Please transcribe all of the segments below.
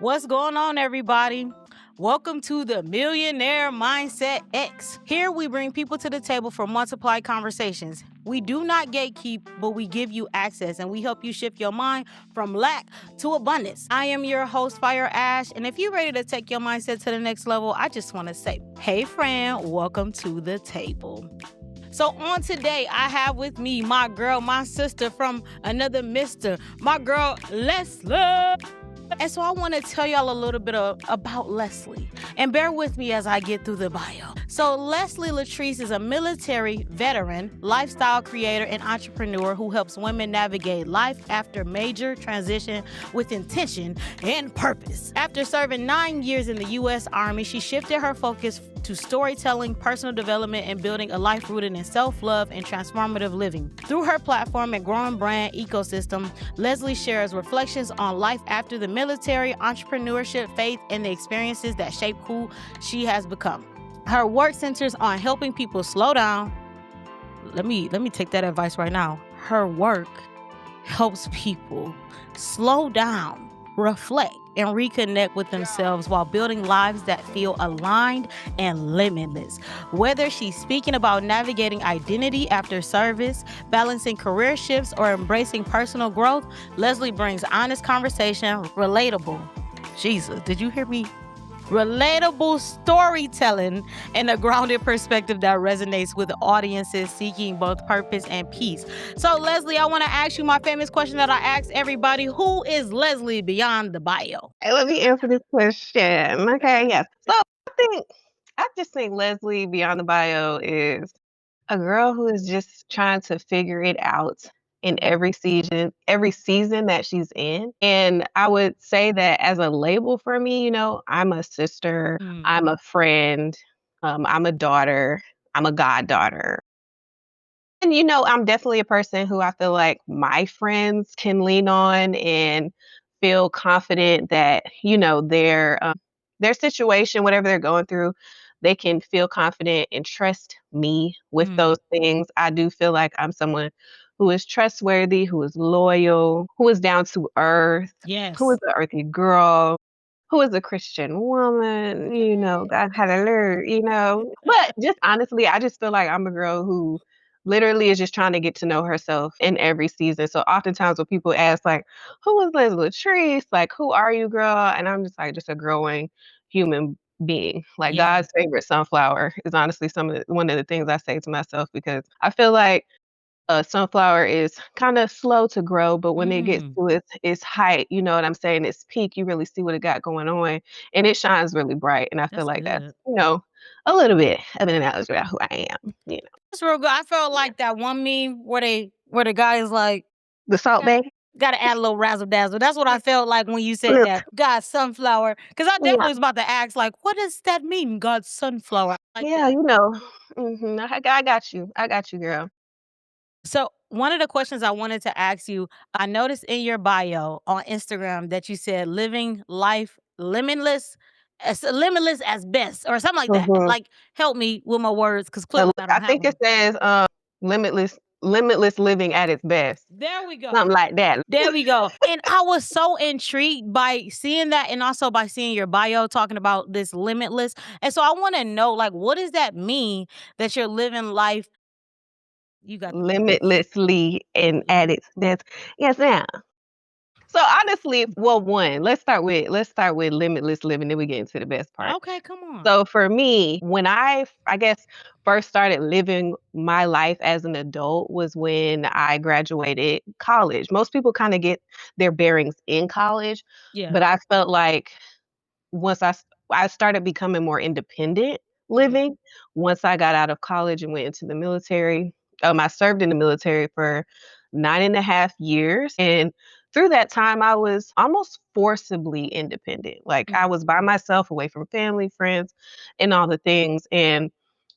What's going on, everybody? Welcome to the Millionaire Mindset X. Here we bring people to the table for multiplied conversations. We do not gatekeep, but we give you access and we help you shift your mind from lack to abundance. I am your host, Fire Ash, and if you're ready to take your mindset to the next level, I just want to say, hey, friend, welcome to the table. So on today, I have with me my girl, my sister from another mister, my girl, Leslie. And so I want to tell y'all a little bit about Leslie. And bear with me as I get through the bio. So Leslie Latrice is a military veteran, lifestyle creator, and entrepreneur who helps women navigate life after major transition with intention and purpose. After serving 9 years in the U.S. Army, she shifted her focus to storytelling, personal development, and building a life rooted in self-love and transformative living. Through her platform and growing brand ecosystem, Leslie shares reflections on life after the military, entrepreneurship, faith, and the experiences that shape who she has become. Her work centers on helping people slow down. Let me take that advice right now. Her work helps people slow down, reflect, and reconnect with themselves while building lives that feel aligned and limitless. Whether she's speaking about navigating identity after service, balancing career shifts, or embracing personal growth, Leslie brings honest conversation, relatable. Jesus, did you hear me? Relatable storytelling and a grounded perspective that resonates with audiences seeking both purpose and peace. So, Leslie, I want to ask you my famous question that I ask everybody. Who is Leslie beyond the bio? Hey, let me answer this question. Okay, yes. So I just think Leslie beyond the bio is a girl who is just trying to figure it out in every season that she's in. And I would say that as a label for me, I'm a sister, I'm a friend, I'm a daughter, I'm a goddaughter. And I'm definitely a person who I feel like my friends can lean on and feel confident that, their situation, whatever they're going through, they can feel confident and trust me with those things. I do feel like I'm someone who is trustworthy, who is loyal, who is down to earth, who is Yes. an earthy girl, who is a Christian woman, God had to learn. But just honestly, I just feel like I'm a girl who literally is just trying to get to know herself in every season. So oftentimes when people ask like, "Who is Leslie Latrice? Like, who are you, girl?" And I'm just like, just a growing human being. Like Yeah. God's favorite sunflower is honestly one of the things I say to myself because I feel like a sunflower is kind of slow to grow, but when it gets to its height, you know what I'm saying, its peak, you really see what it got going on, and it shines really bright, and I feel That's like that's, good. a little bit of an analogy about who I am. That's real good. I felt Yeah. like that one meme where the guy is like, The Salt Bae? gotta add a little razzle dazzle. That's what I felt like when you said Look, that. God's sunflower. Because I yeah, definitely was about to ask, like, what does that mean? God's sunflower. I like yeah, that. I got you. I got you, girl. So one of the questions I wanted to ask you, I noticed in your bio on Instagram that you said living life limitless as best, or something like that. Mhm. Like, help me with my words, because clearly I I don't have think it them. says, limitless living at its best, There we go. something like that. There we go. And I was so intrigued by seeing that and also by seeing your bio talking about this limitless. And so I want to know, like, what does that mean that you're living life? You got the floor. Limitlessly and at Lim- its best. Yes, ma'am. So honestly, well, let's start with limitless living, then we get into the best part. Okay, come on. So for me, when I guess first started living my life as an adult was when I graduated college. Most people kind of get their bearings in college, Yeah. but I felt like once I started becoming more independent living once I got out of college and went into the military. I served in the military for 9.5 years, and through that time, I was almost forcibly independent. Like, I Mhm. was by myself, away from family, friends, and all the things, and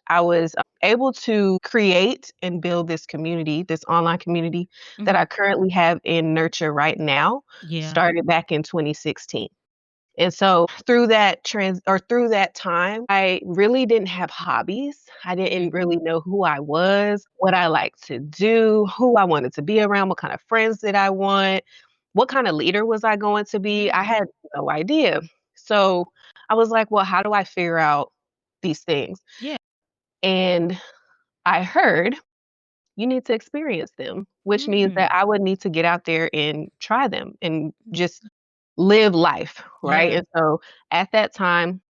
I was able to create and build this community, this online community that Mhm. I currently have in nurture right now, Yeah. started back in 2016. And so through that time, I really didn't have hobbies. I didn't really know who I was, what I like to do, who I wanted to be around, what kind of friends did I want, what kind of leader was I going to be. I Mhm. had no idea. So I was like, well, how do I figure out these things? Yeah. And I heard you need to experience them, which means that Mm. I would need to get out there and try them and just live life, right? Yeah. And so at that time,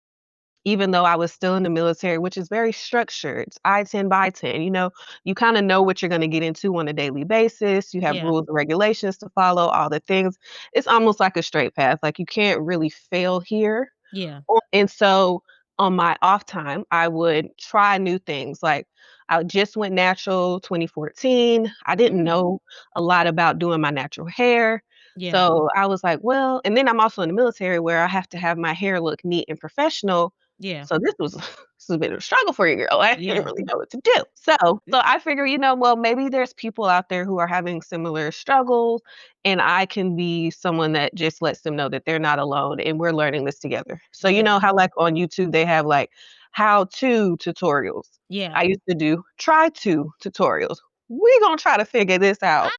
even though I was still in the military, which is very structured, it's I-10 by 10, you kinda know what you're gonna get into on a daily basis, you have Yeah. rules and regulations to follow, all the things. It's almost like a straight path, like, you can't really fail here. Yeah. And so on my off time, I would try new things. Like I just went natural 2014. I didn't Mm. know a lot about doing my natural hair. Yeah. So I was like, well, and then I'm also in the military where I have to have my hair look neat and professional. Yeah. So this was this was a bit of a struggle for you, girl. I didn't Yeah. really know what to do. So I figure, well, maybe there's people out there who are having similar struggles and I can be someone that just lets them know that they're not alone and we're learning this together. So you Yeah. know how like on YouTube they have like how-to tutorials. Yeah. I used to do try-to tutorials. We're gonna try to figure this I out like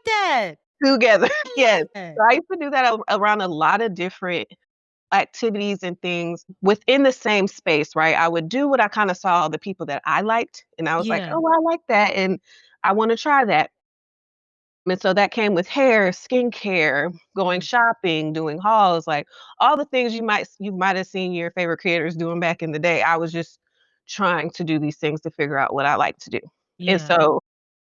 that. together. I Yes. like that. So I used to do that around a lot of different activities and things within the same space, right? I would do what I kinda saw the people that I liked, and I was like, Yeah. "Oh, I like that, and I wanna try that." And so that came with hair, skincare, going Mm. shopping, doing hauls, like, all the things you might have seen your favorite creators doing back in the day. I was just trying to do these things to figure out what I like to do. And Yeah. so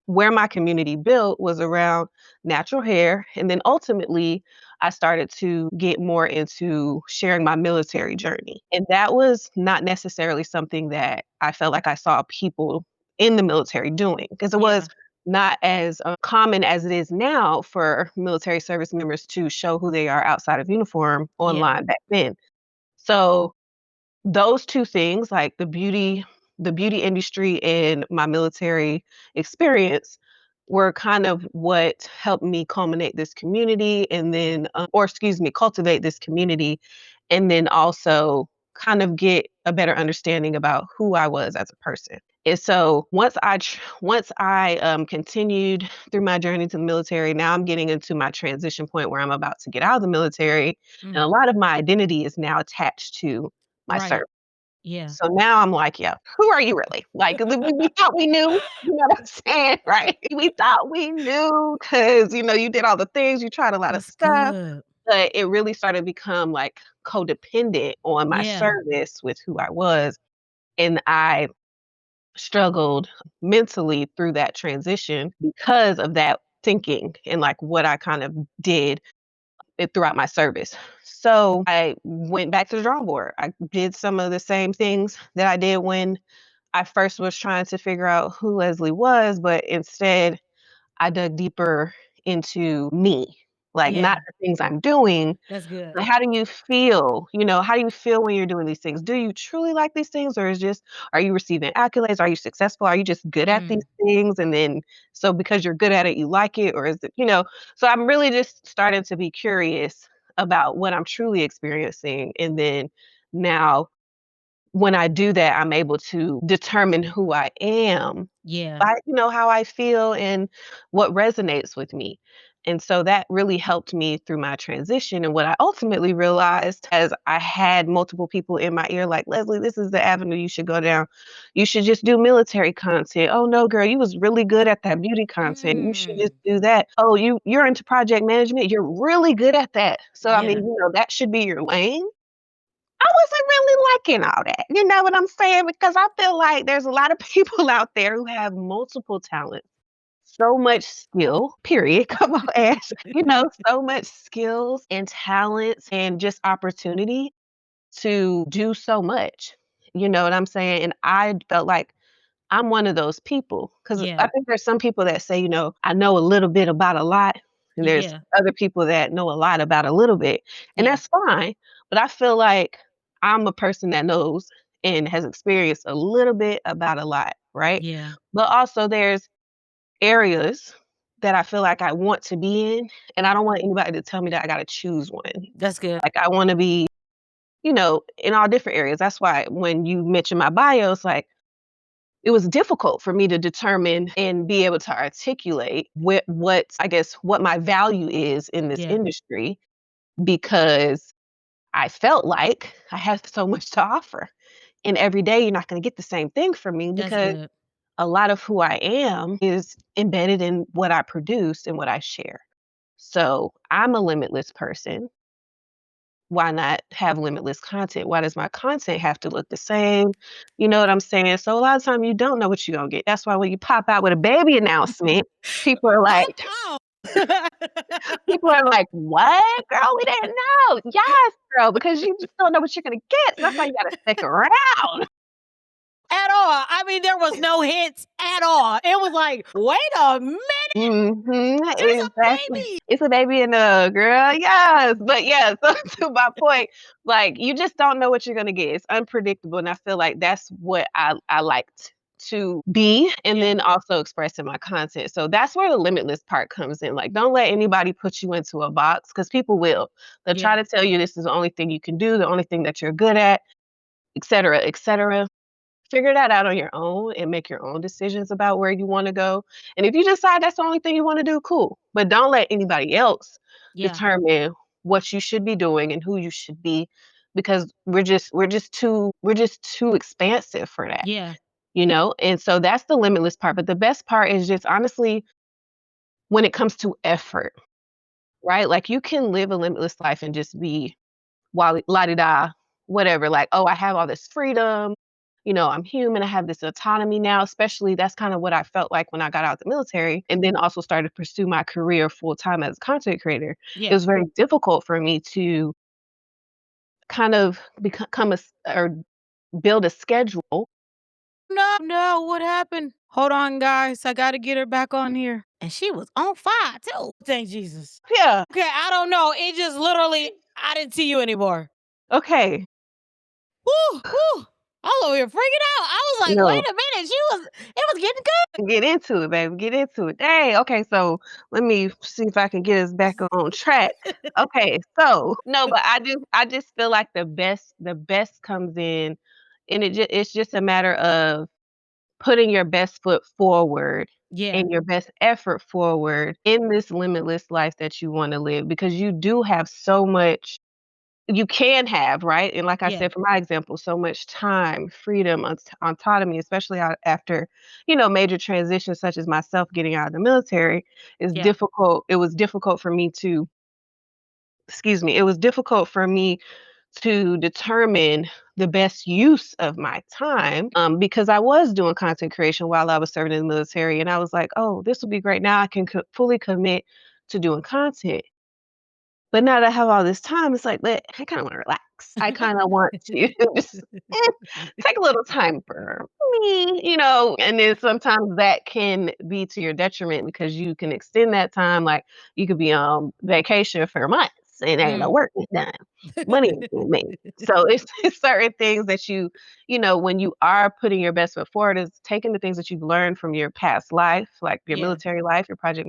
where my community built was around natural hair, and then ultimately, I started to get more into sharing my military journey, and that was not necessarily something that I felt like I saw people in the military doing, because it was Yeah. not as, common as it is now for military service members to show who they are outside of uniform Yeah. online back then. So those 2 things, like the beauty industry and my military experience were kind of what helped me culminate this community and then, or excuse me, cultivate this community, and then also kind of get a better understanding about who I was as a person. And so once I continued through my journey to the military, now I'm getting into my transition point where I'm about to get out of the military, and a Mm. lot of my identity is now attached to my Right. service. Yeah. So now I'm like, "Yeah, who are you really?" Like, we thought we knew, you know what I'm saying, right? We thought we knew because you did all the things, you tried a lot of That's stuff, good. but it really started to become, like, codependent on my Yeah. service with who I was, and I struggled mentally through that transition because of that thinking and, like, what I kind of did throughout my service. So I went back to the drawing board. I did some of the same things that I did when I first was trying to figure out who Leslie was, but instead I dug deeper into me, like not Yeah. the things I'm doing, That's good. but how do you feel? How do you feel when you're doing these things? Do you truly like these things, or are you receiving accolades? Are you successful? Are you just good at these Mm. things? And then, so because you're good at it, you like it, or is it? So I'm really just starting to be curious about what I'm truly experiencing. And then now, when I do that, I'm able to determine who I am Yeah. by, how I feel and what resonates with me. And so that really helped me through my transition. And what I ultimately realized as I had multiple people in my ear, like, Leslie, this is the avenue you should go down. You should just do military content. Oh no, girl, you was really good at that beauty content. You should just Mm. do that. Oh, you're into project management. You're really good at that. So I mean, Yeah. that should be your lane. I wasn't really liking all that, you know what I'm saying? Because I feel like there's a lot of people out there who have multiple talents, so much skill, period, come on, Ash, so much skills and talents and just opportunity to do so much, you know what I'm saying? And I felt like I'm one of those people because I Yeah. think there's some people that say, I know a little bit about a lot, and there's Yeah. other people that know a lot about a little bit, and Yeah. that's fine. But I feel like I'm a person that knows and has experienced a little bit about a lot, right? Yeah. But also there's areas that I feel like I want to be in, and I Mm. don't want anybody to tell me that I gotta choose one. That's good. Like, I wanna be, in all different areas. That's why when you mention my bio, it's like it was difficult for me to determine and be able to articulate what I guess what my value is in this Yeah. industry because I felt like I had so much to offer. And every day you're not gonna get the same thing from me That's because good. a lot of who I am is embedded in what I produce and what I share. So I'm a limitless person. Why not have limitless content? Why does my content have to look the same? You know what I'm saying? So a lot of time you don't know what you're gonna get. That's why when you pop out with a baby announcement, people are Calm like, down. people are like, "What, girl? We didn't know." Yes, girl, because you just don't know what you're gonna get. So that's why you gotta stick around. At all. I mean, there was no hints at all. It was like, wait a minute, Mhm, there's a exactly. baby. It's a baby in the girl, yes, but yeah, so to my point, like, you just don't know what you're gonna get. It's unpredictable, and I feel like that's what I liked to be and Yeah, then also express in my content. So that's where the limitless part comes in. Like, don't let anybody put you into a box because people will. They'll try yeah, to tell you this is the only thing you can do, the only thing that you're good at, et cetera, et cetera. Figure that out on your own and make your own decisions about where you wanna go, and if you decide that's the only thing you wanna do, cool, but don't let anybody else yeah, determine what you should be doing and who you should be because we're just too expansive for that, yeah, you know, and so that's the limitless part, but the best part is just honestly when it comes to effort, right? Like, you can live a limitless life and just be wally la-di-da, whatever, like, "Oh, I have all this freedom, you know, I'm human, I have this autonomy now," especially that's kind of what I felt like when I got out of the military and then also started to pursue my career full time as a content creator. It yeah. was very difficult for me to kind of become a s or build a schedule. No, no, what happened? Hold on, guys. I gotta get her back on here. And she was on fire too. Thank Jesus. Yeah, Okay, I don't know. It just literally, I didn't see you anymore. okay. Woo, woo. I was over here freaking out. I was like, No, wait a minute. It was getting good. get into it, baby, get into it. Dang, okay, so let me see if I can get us back on track. Okay, so no, but I just feel like the best comes in and it's just a matter of putting your best foot forward Yeah, and your best effort forward in this limitless life that you wanna live because you do have so much you can have, right? And like I yeah, said, for my example, so much time, freedom, autonomy, especially after, major transitions such as myself getting out of the military is yeah. difficult. It was difficult for me to, excuse me, it was difficult for me to determine the best use of my time because I was doing content creation while I was serving in the military. And I was like, oh, this will be great. Now I can fully commit to doing content. But now that I have all this time, it's like, but I kinda wanna relax. I kinda want to just, eh, take a little time for me, and then sometimes that can be to your detriment because you can extend that time, like, you could be on vacation for months and ain't no Mm. work get done. Money ain't being made. So it's it's certain things that when you are putting your best foot forward is taking the things that you've learned from your past life, like your Yeah. military life, your project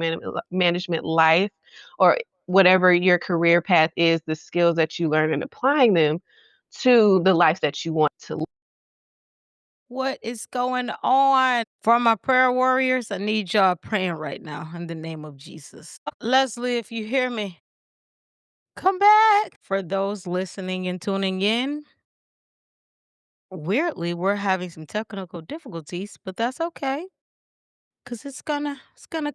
management life, or whatever your career path is, the skills that you learn and applying them to the life that you want to live. What is going on? For my prayer warriors, I need y'all praying right now in the name of Jesus. Leslie, if you hear me, come back. For those listening and tuning in, weirdly, we're having some technical difficulties, but that's okay. Cause it's gonna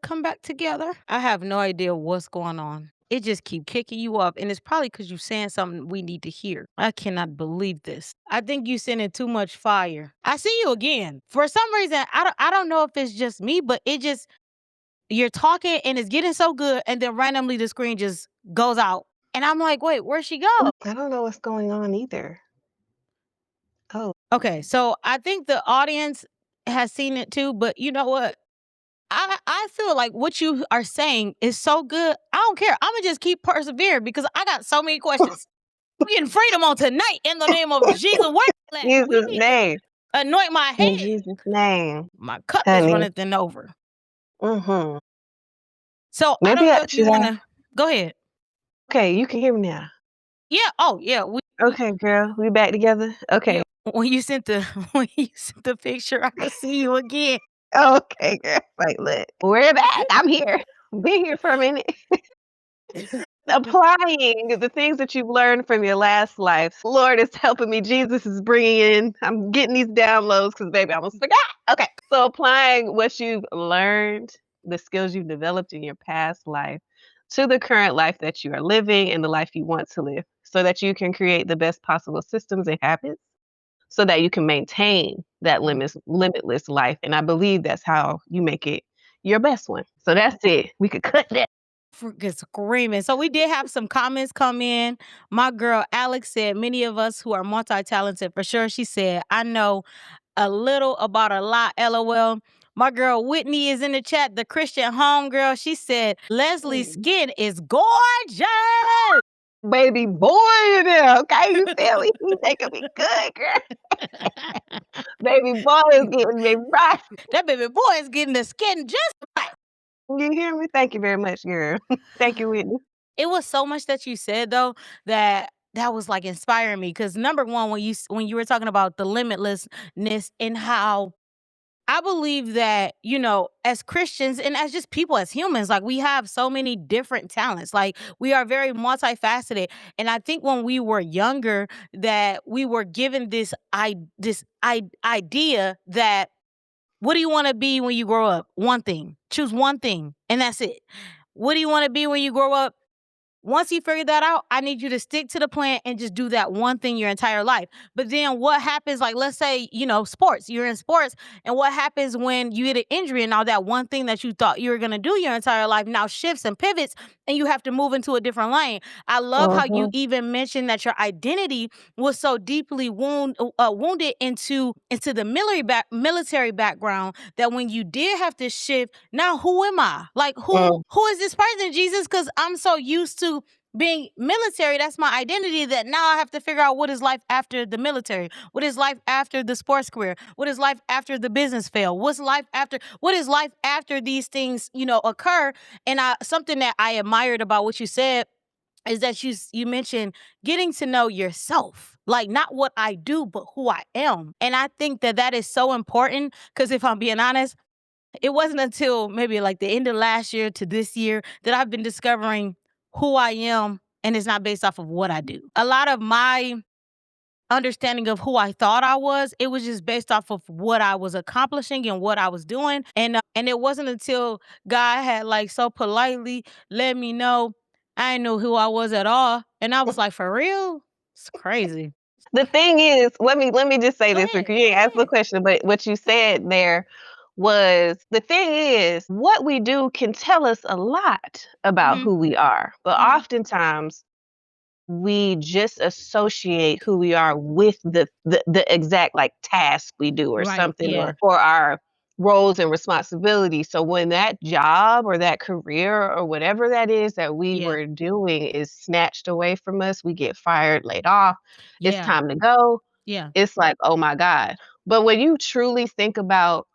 come back together. I have no idea what's going on. It just keep kicking you off, and it's probably because you saying something we need to hear. I cannot believe this. I think you sending too much fire. I see you again. For some reason, I don't know if it's just me, but it just you're talking and it's getting so good, and then randomly the screen just goes out, and I'm like, wait, where'd she go? I don't know what's going on either. Oh, Okay, so I think the audience has seen it too, but you know what? I feel like what you are saying is so good. I don't care. I'ma just keep persevering because I got so many questions. I'm getting freedom on tonight in the name of Jesus. Where you at? We Jesus' need to name. anoint my In head. Jesus' name, My cup is honey. running thin over. Mhm. So I Maybe don't I know if you should I wanna go ahead. okay, you can hear me now. Yeah. Oh yeah. We Okay, girl, we back together? yeah. Okay. When you sent the when you sent the picture, I could see you again. Okay, girl. Like, look, we're back. I'm here. Been here for a minute. applying the things that you've learned from your last life. Lord is helping me. Jesus is bringing in. I'm getting these downloads because, baby, I almost forgot. Okay. So, applying what you've learned, the skills you've developed in your past life to the current life that you are living and the life you want to live so that you can create the best possible systems and habits so that you can maintain that Mm. limitless life. And I believe that's how you make it your best one. So, that's it. We could cut that. Freaking screaming. So we did have some comments come in. My girl Alex said, many of us who are multi-talented for sure. She said, I know a little about a lot, LOL. My girl Whitney is in the chat, the Christian homegirl. She said, Leslie's skin is gorgeous. Baby boy in there, okay? You feel me? He making me good, girl. Baby boy is getting me right. That baby boy is getting the skin just right. You hear me? Thank you very much, girl. Thank you, Whitney. It was so much that you said though that was like inspiring me because number one, when you were talking about the limitlessness and how I believe that, you know, as Christians and as just people, as humans, like we have so many different talents. Like we are very multifaceted. And I think when we were younger, that we were given this idea that what do you want to be when you grow up? One thing. Choose one thing, and that's it. What do you want to be when you grow up? Once you figure that out, I need you to stick to the plan and just do that one thing your entire life. But then what happens, like, let's say, you know, sports, you're in sports, and what happens when you get an injury and now that one thing that you thought you were going to do your entire life now shifts and pivots and you have to move into a different lane. I love how you Mhm. even mentioned that your identity was so deeply wounded into the military background that when you did have to shift, now who am I? Like Mm. who is this person, Jesus? Because I'm so used to being military, that's my identity, that now I have to figure out what is life after the military, what is life after the sports career, what is life after the business fail, what is life after these things, you know, occur. And something that I admired about what you said is that you mentioned getting to know yourself, like not what I do but who I am. And I think that that is so important because if I'm being honest, it wasn't until maybe like the end of last year to this year that I've been discovering who I am, and it's not based off of what I do. A lot of my understanding of who I thought I was, it was just based off of what I was accomplishing and what I was doing. And it wasn't until God had like so politely let me know I didn't know who I was at all. And I was like, for real? It's crazy. The thing is, let me just say Go this ahead. because you Go ain't asked the ahead. question, but what you said there was the thing is, what we do can tell us a lot about Hmm. who we are. But Hmm. oftentimes we just associate who we are with the exact like task we do or Right. something Yeah. or our roles and responsibilities. So when that job or that career or whatever that is that we Yeah. were doing is snatched away from us, we get fired, laid off, it's Yeah. time to go. Yeah. It's like, oh my God. But when you truly think about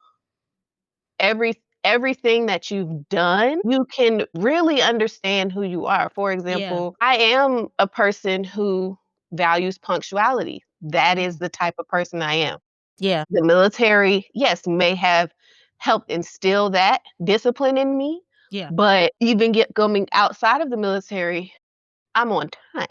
everything that you've done, you can really understand who you are. For Yeah. example, I am a person who values punctuality. That is Mhm. the type of person I am. Yeah. The military, yes, may have helped instill that discipline in me, Yeah. but even get coming outside of the military, I'm on time.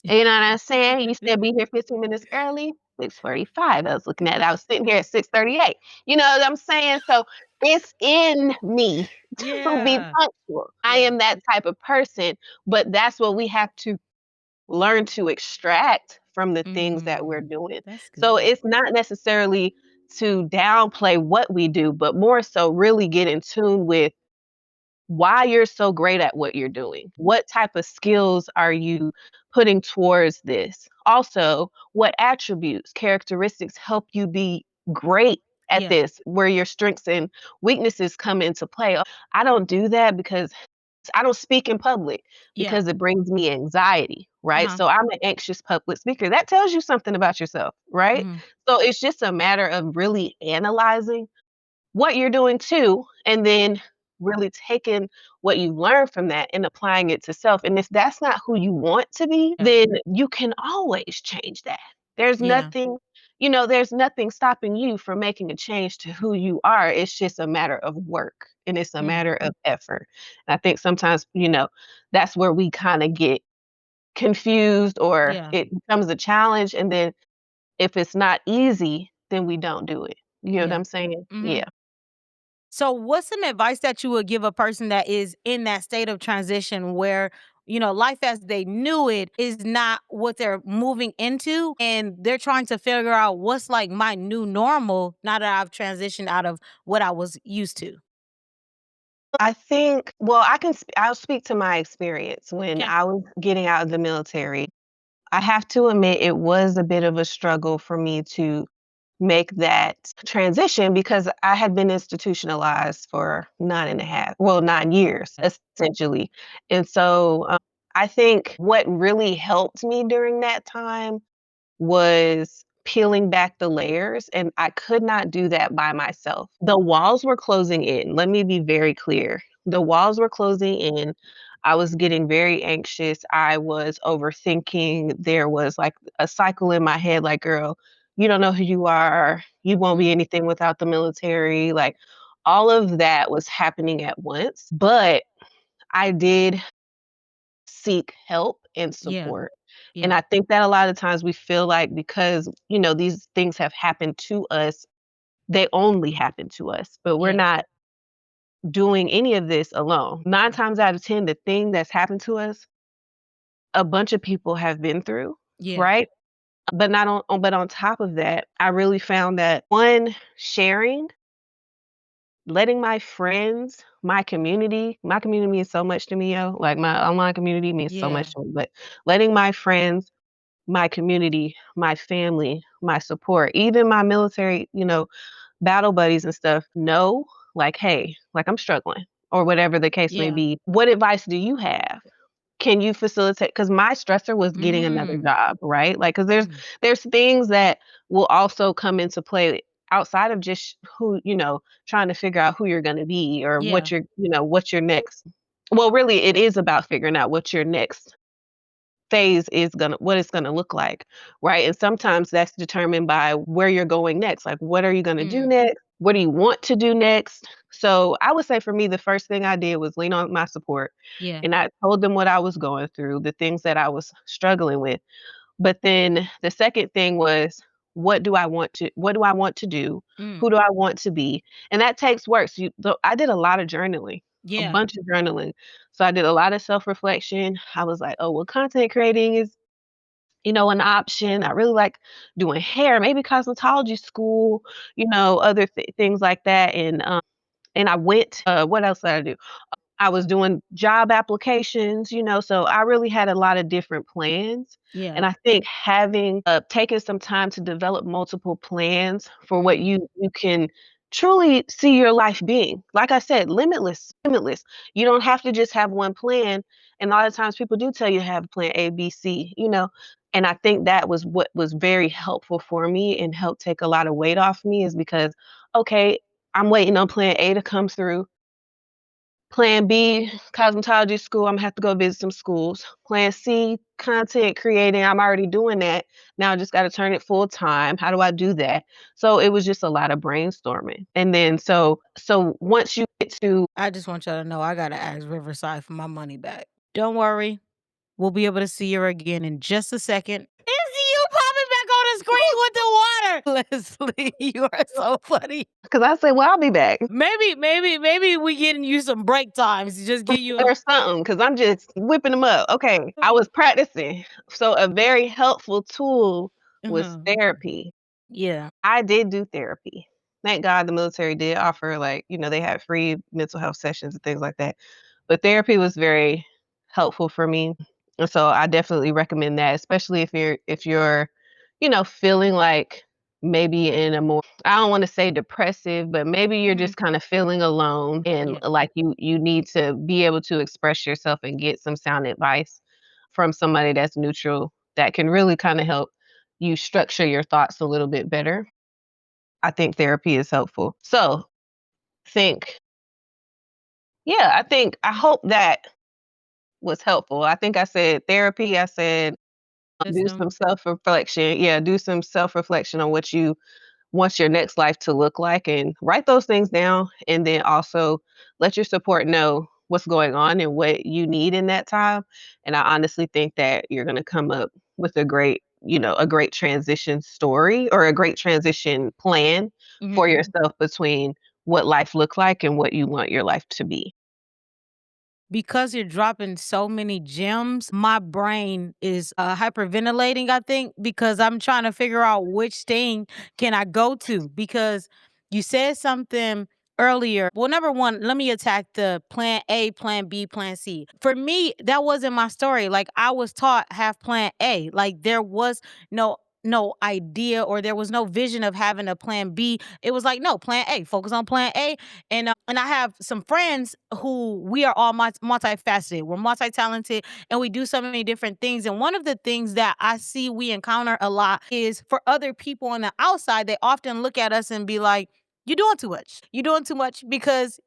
You know what I'm saying? You said be here 15 minutes early, 6:45. I was looking at it. I was sitting here at 6:38. You know what I'm saying? So it's in me to be Yeah. punctual. I Yeah. am that type of person, but that's what we have to learn to extract from the things that we're Mm. doing. That's So good. it's not necessarily to downplay what we do, but more so really get in tune with why you're so great at what you're doing. What type of skills are you putting towards this? Also, what attributes, characteristics help you be great at Yeah. this, where your strengths and weaknesses come into play? I don't do that because I don't speak in public Yeah. because it brings me anxiety, right? Uh-huh. So I'm an anxious public speaker. That tells you something about yourself, right? Mhm. So it's just a matter of really analyzing what you're doing too, and then really taking what you learned from that and applying it to self. And if that's not who you want to be, Yeah. then you can always change that. There's Yeah. nothing, there's nothing stopping you from making a change to who you are. It's just a matter of work. and it's a Mm. matter of effort. And I think sometimes, that's where we kinda get confused or Yeah. it becomes a challenge, and then if it's not easy, then we don't do it. You know what Yeah. I'm saying? Mhm. Yeah. So, what's some advice that you would give a person that is in that state of transition where, life as they knew it is not what they're moving into, and they're trying to figure out what's like my new normal now that I've transitioned out of what I was used to? I think well, I'll speak to my experience when Okay. I was getting out of the military. I have to admit it was a bit of a struggle for me to make that transition because I had been institutionalized for 9 years, essentially. And so, I think what really helped me during that time was peeling back the layers, and I could not do that by myself. The walls were closing in. Let me be very clear. The walls were closing in. I was getting very anxious. I was overthinking. There was like a cycle in my head like, girl, you don't know who you are. You won't be Mm. anything without the military. Like all of that was happening at once. But I did seek help and Yeah. support. And Yeah. I think that a lot of times we feel like because, these things have happened to us, they only happen to us, but we're Yeah. not doing any of this alone. 9 times out of 10, the thing that's happened to us, a bunch of people have been through, Yeah. right? But on top of that, I really found that one, sharing, letting my community means so much to me, yo. Like my online community means so Yeah. much to me, but letting my friends, my community, my family, my support, even my military, battle buddies and stuff know, like, "Hey, like, I'm struggling," or whatever the case may Yeah. be. What advice do you have? Can you facilitate? Because my stressor was getting another Mm. job, right? Like, because there's Mm. there's things that will also come into play outside of just who, trying to figure out who you're gonna be or Yeah. what's your next well, really, it is about figuring out what your next phase is gonna what it's gonna look like, right? And sometimes that's determined by where you're going next. Like, what are you gonna do Mm. next? What do you want to do next? So I would say for me, the first thing I did was lean on my support. Yeah. And I told them what I was going through, the things that I was struggling with. But then the second thing was, what do I want to do? Mm. Who do I want to be? And that takes work. I did a lot of journaling, a Yeah. bunch of journaling. So I did a lot of self-reflection. I was like, oh, well, content creating is, an option. I really like doing hair, maybe cosmetology school, other things like that. And I went, what else did I do? I was doing job applications, so I really had a lot of different plans. Yeah. And I think having taken some time to develop multiple plans for what Mm. you can truly see your life being. Like I said, limitless, limitless. You don't have to just have one plan. And a lot of times people do tell you to have plan A, B, C, And I think that was what was very helpful for me and helped take a lot of weight off me is because, okay, I'm waiting on plan A to come through. Plan B, cosmetology school, Imma have to go visit some schools. Plan C, content creating, I'm already doing that. Now I just gotta turn it full time. How do I do that? So it was just a lot of brainstorming. And then so once you get to I just want y'all to know I gotta ask Riverside for my money back. Don't worry. We'll be able to see her again in just a second. It's you popping back on the screen with the water. Leslie, you are so funny. 'cause I said, "Well, I'll be back," Maybe we getting you some break times. Just give you a or something, 'cause I'm just whipping them up. Okay, I was practicing. So a very helpful tool was uh-huh. therapy. Yeah. I did do therapy. Thank God the military did offer, like, they had free mental health sessions and things like that. But therapy was very helpful for me, and so I definitely recommend that, especially if you're, feeling like maybe in a more I don't wanna say depressive, but maybe you're Mhm. just kinda feeling alone and, Yeah. like, you need to be able to express yourself and get some sound advice from somebody that's neutral that can really kinda help you structure your thoughts a little bit better. I think therapy is helpful. So, think I hope that was helpful. I think I said therapy, I said, do System. some self-reflection. Yeah, do some self-reflection on what you wants your next life to look like, and write those things down, and then also let your support know what's going on and what you need in that time. And I honestly think that you're going to come up with a great, a great transition story or a great transition plan for Mhm. yourself between what life look like and what you want your life to be. Because you're dropping so many gems, my brain is hyperventilating, I think, because I'm trying to figure out which thing can I go to. Because you said something earlier. Well, number one, let me attack the plan A, plan B, plan C. For me, that wasn't my story. Like I was taught have plan A. Like there was no idea or there was no vision of having a plan B. It was like, no, plan A, focus on plan A. And I have some friends who we are all multifaceted. We're multi-talented and we do so many different things. And one of the things that I see we encounter a lot is for other people on the outside, they often look at us and be like, you're doing too much. You're doing too much because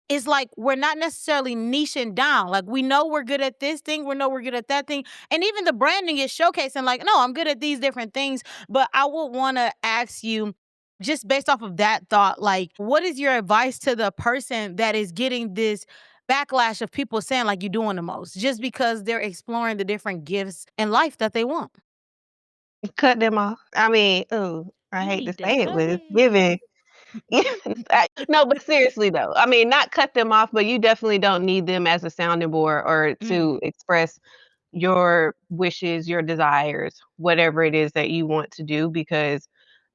it's like we're not necessarily niching down. Like we know we're good at this thing, we know we're good at that thing. And even the branding is showcasing, like, no, I'm good at these different things. But I would want to ask you, just based off of that thought, like, what is your advice to the person that is getting this backlash of people saying like you're doing the most just because they're exploring the different gifts in life that they want? Cut them off. I mean, ooh, I You hate to need to say it, cut but it's it. giving. No, but seriously though, I mean, not cut them off, but you definitely don't need them as a sounding board or Mm, to express your wishes, your desires, whatever it is that you want to do, because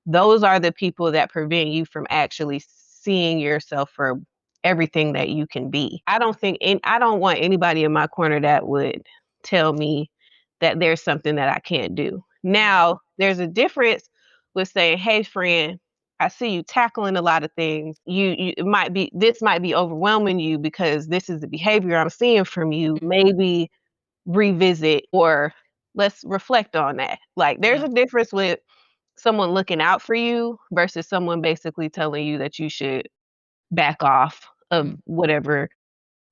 those are the people that prevent you from actually seeing yourself for everything that you can be. I don't want anybody in my corner that would tell me that there's something that I can't do. yeah, Now, there's a difference with saying, "Hey friend, I see you tackling a lot of things. You it might be this might be overwhelming you because this is the behavior I'm seeing from you. mm, Maybe revisit or let's reflect on that." Like there's yeah, a difference with someone looking out for you versus someone basically telling you that you should back off of mm, whatever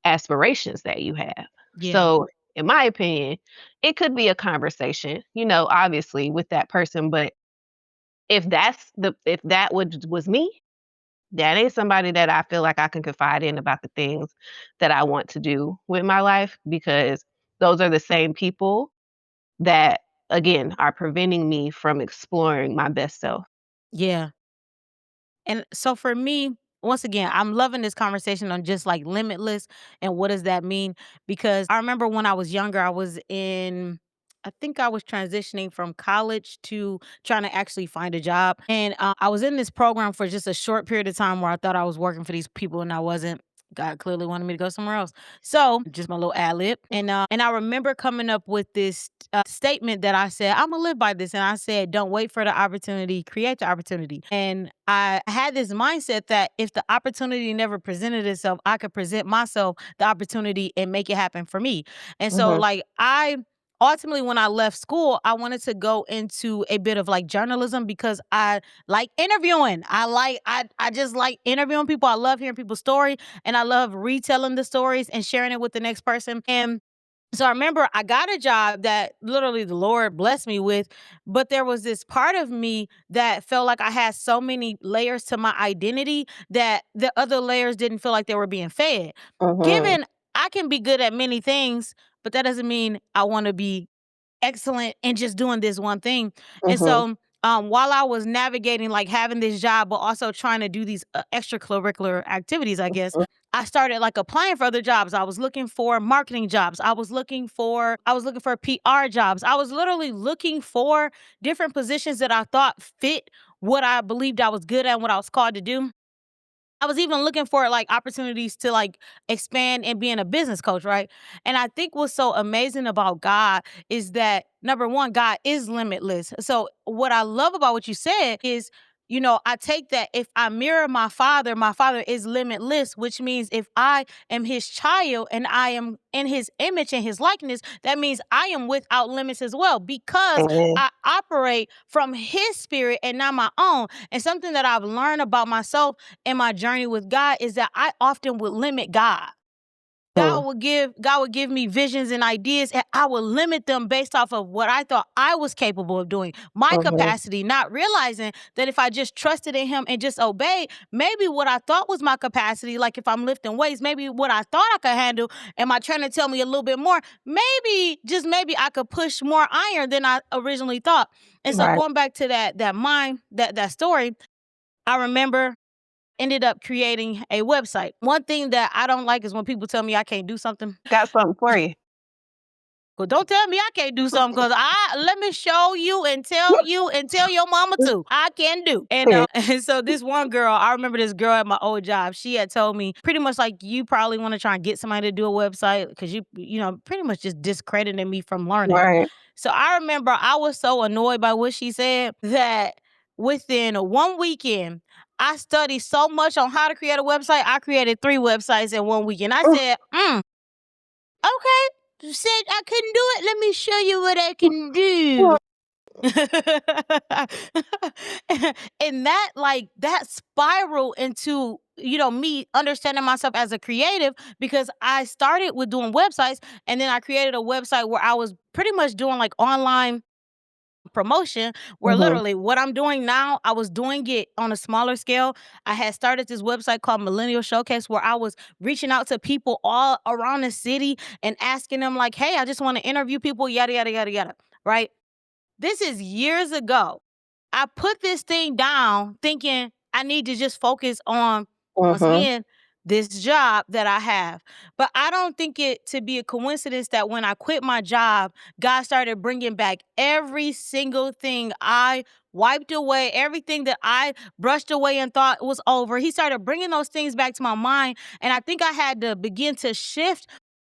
aspirations that you have. yeah, So, in my opinion, it could be a conversation, obviously with that person, but if that was me, that ain't somebody that I feel like I can confide in about the things that I want to do with my life, because those are the same people that again are preventing me from exploring my best self. yeah. And so for me, once again, I'm loving this conversation on just like limitless and what does that mean? Because I remember when I was younger, I think I was transitioning from college to trying to actually find a job. And I was in this program for just a short period of time where I thought I was working for these people and I wasn't. God clearly wanted me to go somewhere else. So just my little ad lib. And I remember coming up with this statement that I said, I'm gonna live by this. And I said, don't wait for the opportunity, create the opportunity. And I had this mindset that if the opportunity never presented itself, I could present myself the opportunity and make it happen for me. And so Mhm, like I ultimately when I left school, I wanted to go into a bit of like journalism because I like interviewing. I just like interviewing people. I love hearing people's story and I love retelling the stories and sharing it with the next person. And so I remember I got a job that literally the Lord blessed me with, but there was this part of me that felt like I had so many layers to my identity that the other layers didn't feel like they were being fed. mhm, Given I can be good at many things, but that doesn't mean I want to be excellent in just doing this one thing. And mhm, so, while I was navigating, like having this job, but also trying to do these extracurricular activities, I guess, mhm, I started like applying for other jobs. I was looking for marketing jobs. I was looking for PR jobs. I was literally looking for different positions that I thought fit what I believed I was good at and what I was called to do. I was even looking for like opportunities to like expand and being a business coach, right? And I think what's so amazing about God is that number one, God is limitless. So what I love about what you said is, I take that if I mirror my father is limitless, which means if I am his child and I am in his image and his likeness, that means I am without limits as well because amen. I operate from his spirit and not my own. And something that I've learned about myself in my journey with God is that I often would limit God. Mm. God would give me visions and ideas, and I would limit them based off of what I thought I was capable of doing, my Mhm. capacity, not realizing that if I just trusted in him and just obeyed, maybe what I thought was my capacity, like if I'm lifting weights, maybe what I thought I could handle, and my trainer tell me a little bit more, maybe, just maybe I could push more iron than I originally thought. And so Right. going back to that story, I remember ended up creating a website. One thing that I don't like is when people tell me I can't do something. Got something for you. Well, don't tell me I can't do something, because let me show you and tell your mama too. I can do. And Period. and so this one girl, I remember this girl at my old job. She had told me pretty much like, you probably want to try and get somebody to do a website because you know pretty much just discrediting me from learning. Right. So I remember I was so annoyed by what she said that within one weekend, I studied so much on how to create a website. I created 3 websites in one weekend. I Mm. said, okay, said I couldn't do it. Let me show you what I can do. And that, like, that spiral into, me understanding myself as a creative, because I started with doing websites, and then I created a website where I was pretty much doing like online promotion, where Mhm. literally what I'm doing now, I was doing it on a smaller scale. I had started this website called Millennial Showcase, where I was reaching out to people all around the city and asking them like, hey, I just want to interview people, yada yada yada yada, right? This is years ago. I put this thing down thinking I need to just focus on, once Mhm. again, this job that I have. But I don't think it to be a coincidence that when I quit my job, God started bringing back every single thing I wiped away, everything that I brushed away and thought was over. He started bringing those things back to my mind. And I think I had to begin to shift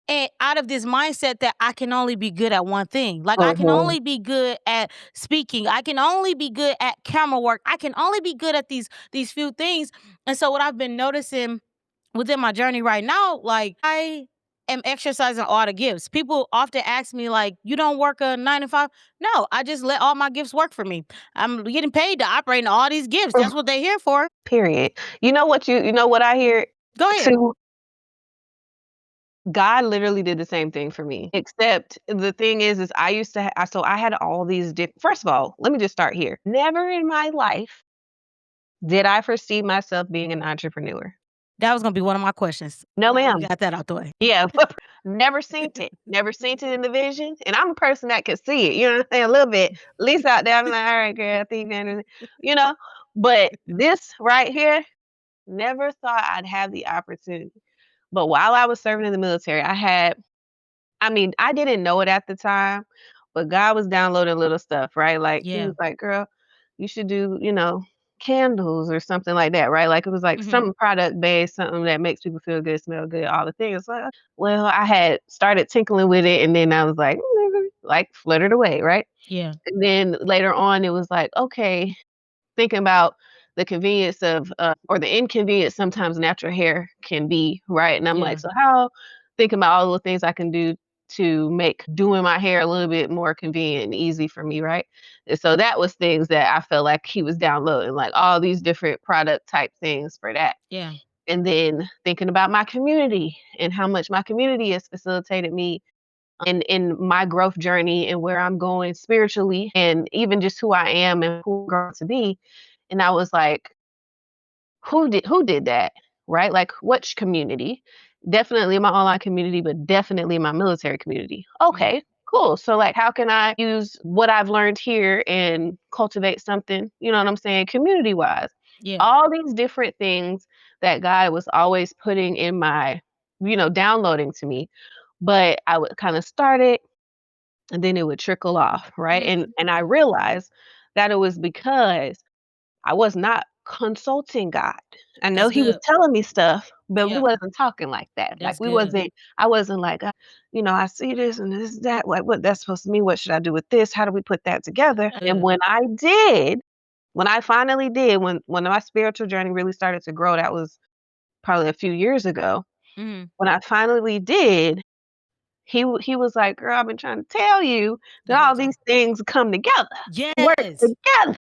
and out of this mindset that I can only be good at one thing. Like I can Mhm. only be good at speaking. I can only be good at camera work. I can only be good at these few things. And so what I've been noticing within my journey right now, like I am exercising all the gifts. People often ask me like, "You don't work a 9 to 5?" No, I just let all my gifts work for me. I'm getting paid to operate in all these gifts. Mm. That's what they're here for. Period. You know what I hear Go ahead. too? God literally did the same thing for me, except the thing is I used to so I had all these first of all, let me just start here. Never in my life did I foresee myself being an entrepreneur. That was gonna be one of my questions. No, Glad we ma'am. got that out the way. Yeah, never seen it. Never seen it in the vision, and I'm a person that could see it, you know what I'm saying, a little bit. At least out there, I'm like, "All right, girl, I think that," you know? But this right here, never thought I'd have the opportunity. But while I was serving in the military, I mean, I didn't know it at the time, but God was downloading little stuff, right? Like, he Yeah. was like, "Girl, you should do, candles or something like that," right? Like, it was like Mhm. some product based, something that makes people feel good, smell good, all the things. Like, well, I had started tinkling with it, and then I was like, like, fluttered away, right? Yeah. And then later on, it was like, okay, thinking about the convenience of, or the inconvenience sometimes natural hair can be, right? And I'm like, Yeah. so how thinking about all the things I can do to make doing my hair a little bit more convenient and easy for me, right? And so that was things that I felt like he was downloading, like all these different product type things for that. Yeah. And then thinking about my community and how much my community has facilitated me in my growth journey and where I'm going spiritually and even just who I am and who I'm going to be. And I was like, who did that? Right? Like which community? Definitely my online community, but definitely my military community. Mhm. Okay, cool. So like how can I use what I've learned here and cultivate something, you know what I'm saying, community wise? Yeah. All these different things that God was always putting in my, downloading to me. But I would kind of start it and then it would trickle off, right? And Mhm. and I realized that it was because I was not consulting God. I know That's he was good. telling me stuff, but we Yeah. wasn't talking like that. Like That's good. I wasn't like, I see this and this that. What that's supposed to mean? What should I do with this? How do we put that together? And Good. when I finally did, when my spiritual journey really started to grow, that was probably a few years ago. Mhm. When I finally did, he was like, "Girl, I've been trying to tell you The that whole all time. these things come together, work Yes. together."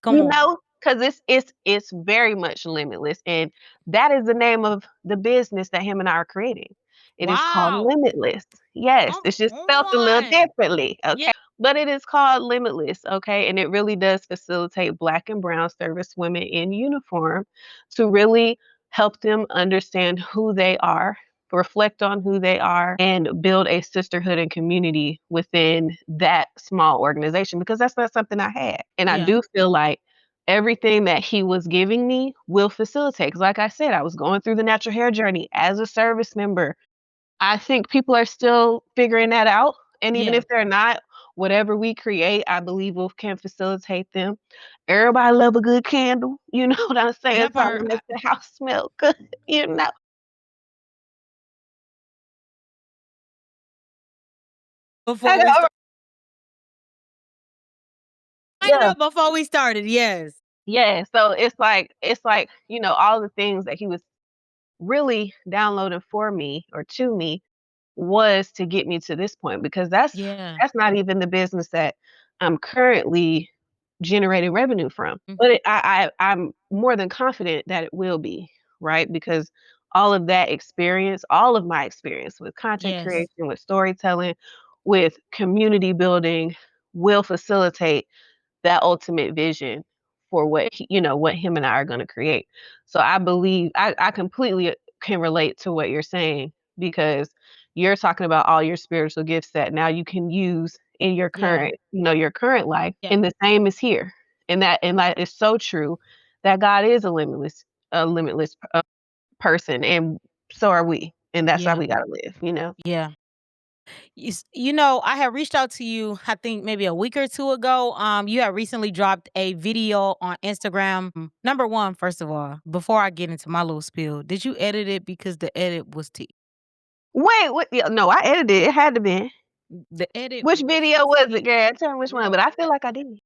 Come on. Because it's very much limitless, and that is the name of the business that him and I are creating. It is called Wow. limitless. Yes, Come it's just spelled a little on. differently, Yeah. okay? But it is called limitless, okay? And it really does facilitate Black and brown service women in uniform to really help them understand who they are, reflect on who they are, and build a sisterhood and community within that small organization because that's not something I had. And I Yeah. do feel like everything that he was giving me will facilitate. Because, like I said, I was going through the natural hair journey as a service member. I think people are still figuring that out. And even Yeah. if they're not, whatever we create, I believe will can facilitate them. Everybody love a good candle. You know what I'm saying? That Something part. to make the house smell good. You know. I Before we know, start. Kind yeah. of before we started. Yes. Yeah. So it's like, all the things that he was really downloading for me or to me was to get me to this point because that's Yeah. that's not even the business that I'm currently generating revenue from. Mhm. But I'm more than confident that it will be, right? Because all of my experience with content Yes. creation, with storytelling, with community building will facilitate that ultimate vision for what him and I are going to create. So I believe I completely can relate to what you're saying because you're talking about all your spiritual gifts that now you can use in your Yeah. current life, Yeah. and the same is here. And that is so true that God is a limitless person, and so are we, and that's how Yeah. we got to live. Yeah. I had reached out to you, I think maybe a week or two ago. You had recently dropped a video on Instagram. Number one, first of all, before I get into my little spiel, did you edit it because the edit was T? Wait, what? Yeah, no, I edited it. It had to be. The edit Which was video was it, T. girl? Tell me which one, Girl, but I feel like I did.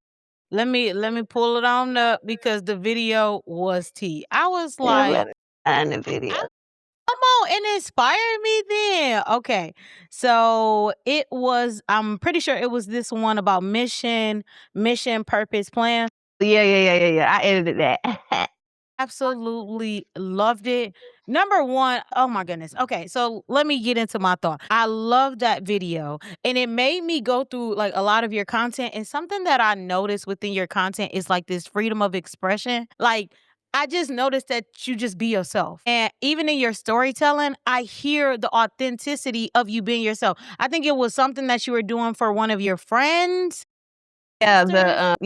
let me pull it on up because the video was T. I was Yeah, like, let me find the I video. come on, and inspired me then. Okay. So it was, I'm pretty sure it was this one about mission, purpose, plan. Yeah, yeah, yeah, yeah, yeah. I edited that. Absolutely loved it. Number one, oh my goodness. Okay, so let me get into my thought. I love that video, and it made me go through like a lot of your content. And something that I noticed within your content is like this freedom of expression. Like, I just noticed that you just be yourself. And even in your storytelling, I hear the authenticity of you being yourself. I think it was something that you were doing for one of your friends, Yeah, sisters.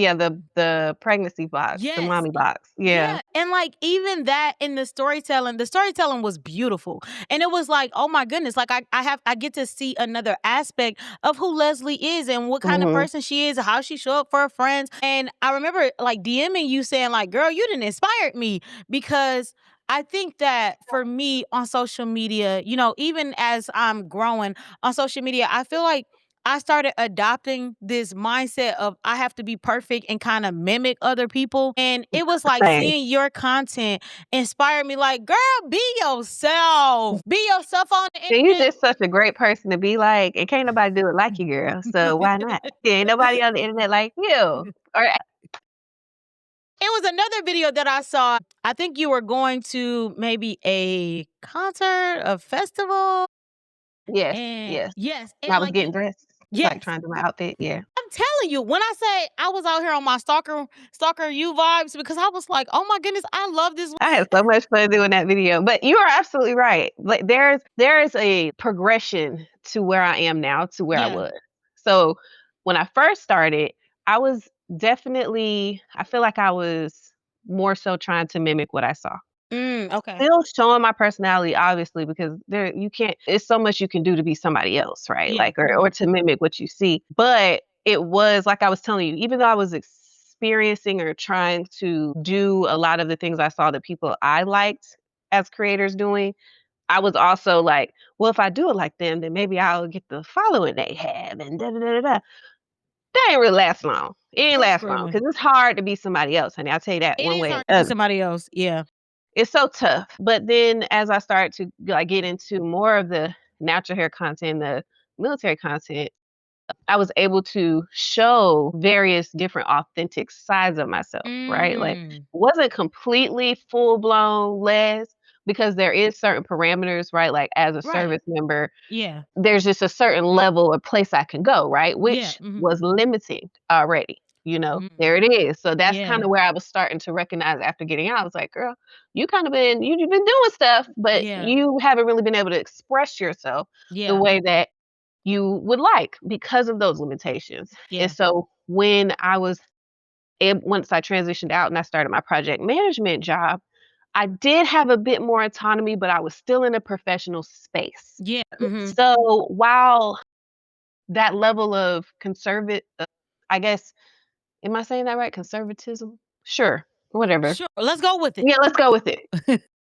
the pregnancy box, the Yes. mommy box. Yeah. Yeah, and, like, even that in the storytelling was beautiful, and it was like, "Oh my goodness," like, I get to see another aspect of who Leslie is and what kind of Mhm. person she is, how she show up for her friends, and I remember, like, DMing you saying, like, "Girl, you done inspired me," because I think that for me on social media, even as I'm growing on social media, I feel like I started adopting this mindset of I have to be perfect and kind of mimic other people. And it was like Same. seeing your content inspired me like, girl, be yourself. Be yourself on the And you internet. just such a great person to be like, and can't nobody do it like you, girl. So why not? Ain't nobody on the internet like you. Or It was another video that I saw. I think you were going to maybe a concert, a festival. yes, And yes. yes, I and was like getting dressed, like yes. trying to do my outfit. Yeah. I'm telling you, when I say I was out here on my stalker you vibes because I was like, "Oh my goodness, I love this." I had so much fun doing that video. But you are absolutely right. Like there is a progression to where I am now to where I Yeah. was. So when I first started, I was definitely I feel like I was more so trying to mimic what I saw. Okay. Still showing my personality, obviously, because there you can't it's so much you can do to be somebody else, right? Yeah. Like or to mimic what you see. But it was like I was telling you, even though I was experiencing or trying to do a lot of the things I saw that people I liked as creators doing, I was also like, well, if I do it like them, then maybe I'll get the following they have and da da da da. Da. That ain't really last long. It ain't I'm last long screaming. because it's hard to be somebody else, honey. I'll tell you that It one is way or hard the to be other. somebody else. Yeah. It's so tough. But then as I started to like get into more of the natural hair content, the military content, I was able to show various different authentic sides of myself, right? Like Mm. wasn't completely full blown Les, because there is certain parameters, right? Like as a Right. service member, Yeah. there's just a certain level of place I can go, right? Yeah. Which was limiting already, Mhm. there it is. So that's kind Yeah. of where I was starting to recognize after getting out. I was like, girl, you've been doing stuff, but Yeah. you haven't really been able to express yourself the Yeah. way that you would like because of those limitations. And Yeah. so when once I transitioned out and I started my project management job, I did have a bit more autonomy, but I was still in a professional space. Yeah. Mhm. So while that level of I guess, am I saying that right? Conservatism? Sure, whatever. Sure. Let's go with it. Yeah, let's go with it.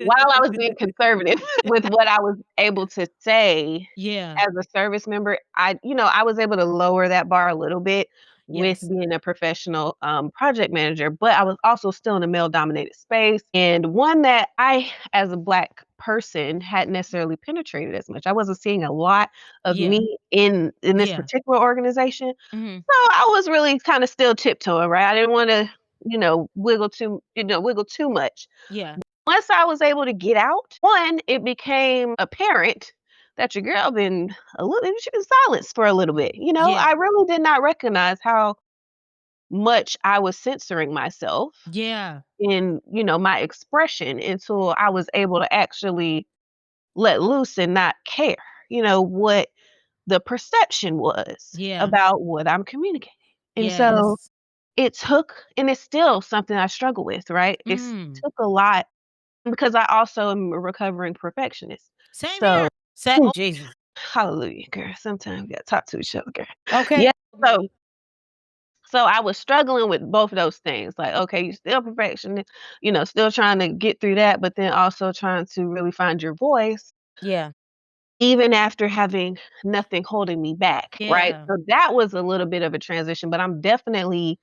While I was being conservative with what I was able to say Yeah. as a service member, I was able to lower that bar a little bit with Yes. being a professional, project manager, but I was also still in a male-dominated space, and one that I, as a Black person, hadn't necessarily penetrated as much. I wasn't seeing a lot of Yeah. me in this Yeah. particular organization, Mhm. so I was really kinda still tiptoeing, right? I didn't wanna, wiggle too much. Yeah. Once I was able to get out, one, it became apparent that your girl been she been silenced for a little bit. I Yeah. really did not recognize how much I was censoring myself Yeah. in, my expression until I was able to actually let loose and not care, what the perception was Yeah. about what I'm communicating. And so Yes. it took, and it's still something I struggle with, right? It's Mm. took a lot because I also am a recovering perfectionist. Same So, here. Oh, Jesus. hallelujah, girl. Sometimes we gotta talk to each other, girl. Okay. Yeah. So, so I was struggling with both of those things. Like, okay, you're still perfectionist, still trying to get through that, but then also trying to really find your voice, Yeah. even after having nothing holding me back, right? Yeah. So that was a little bit of a transition, but I'm definitely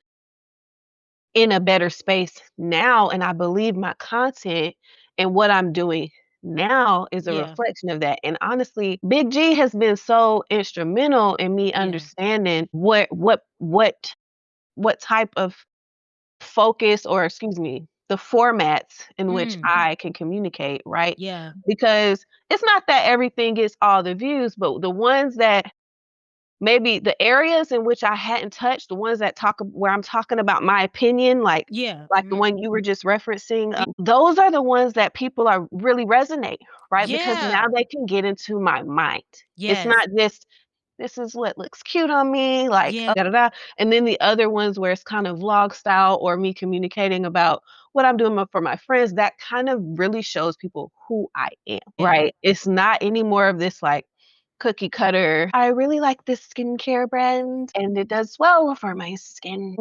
in a better space now, and I believe my content and what I'm doing now is a Yeah. reflection of that. And honestly, Big G has been so instrumental in me Yeah. understanding what type of focus, or excuse me, the formats in which Mm. I can communicate, right? Yeah. Because it's not that everything gets all the views, but the ones that maybe the areas in which I hadn't touched, the ones that talk where I'm talking about my opinion, Yeah. like the one you were just referencing, those are the omes that people are really resonate, right? Because now Yeah. they can get into my mind. It's Yes. not just, "This is what looks cute on me," like, Yeah. da da da, and then the other ones where it's kind of vlog style or me communicating about what I'm doing for my friends, that kind of really shows people who I am, Yeah. right? It's not any more of this, like, cookie cutter, "I really like this skincare brand, and it does well for my skin."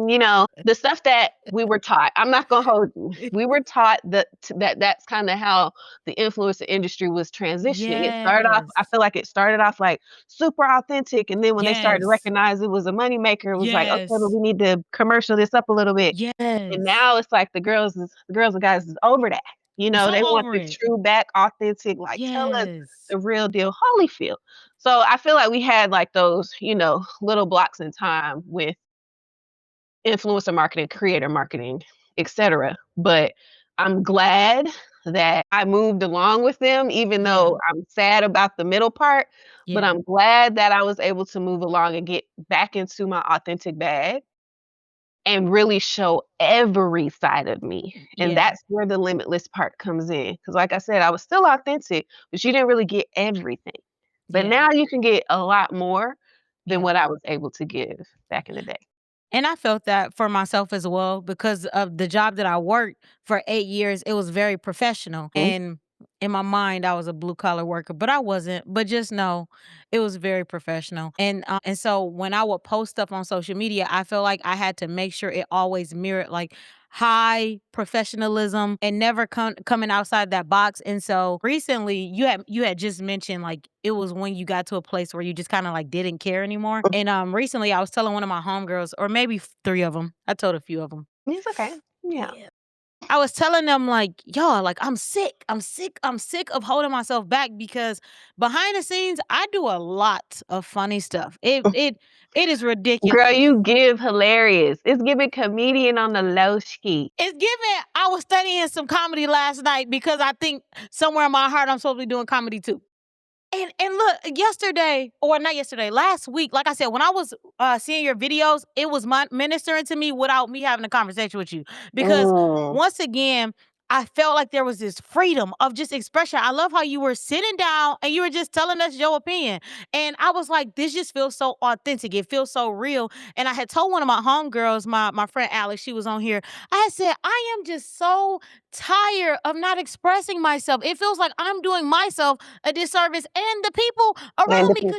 The stuff that we were taught. I'm not gonna hold you. We were taught that's kinda how the influencer industry was transitioning. It started off I Yes. feel like it started off, like, super authentic, and then when they started to Yes. recognize it was a moneymaker, it was like, "Okay, but Yes. we need to commercial this up a little bit." And Yes. now it's like the girls and guys is over that. So They want over the it. true back authentic, like, tell us Yes. the real deal Holyfield. So I feel like we had like those, little blocks in time with influencer marketing, creator marketing, etc. But I'm glad that I moved along with them, even Yeah. though I'm sad about the middle part. But Yeah. I'm glad that I was able to move along and get back into my authentic bag and really show every side of me. And Yeah. that's where the limitless part comes in. Because, like I said, I was still authentic, but you didn't really get everything. But Yeah. now you can get a lot more than Yeah. what I was able to give back in the day. And I felt that for myself as well because of the job that I worked for 8 years, it was very professional. Mhm. And in my mind, I was a blue collar worker, but I wasn't. But just know it was very professional. And so when I would post stuff on social media, I felt like I had to make sure it always mirrored like high professionalism and never coming outside that box. And so recently you had just mentioned like it was when you got to a place where you just kind of like didn't care anymore. And recently I was telling one of my homegirls, or maybe three of them, I told a few of them. It's okay. Yeah. Yeah. I was telling them like, y'all, like I'm sick. I'm sick of holding myself back because behind the scenes, I do a lot of funny stuff. It is Girl, ridiculous. you give hilarious. It's giving comedian on the low ski. It's given. I was studying some comedy last night because I think somewhere in my heart I'm supposed to be doing comedy too. And look, yesterday or not yesterday, last week, like I said, when I was seeing your videos, it was ministering to me without me having a conversation with you because Mm. once again. I felt like there was this freedom of just expression. I love how you were sitting down and you were just telling us your opinion. And I was like, this just feels so authentic. It feels so real. And I had told one of my homegirls, my friend Alex, she was on here. I had said, I am just so tired of not expressing myself. It feels like I'm doing myself a disservice and the people And around the me people.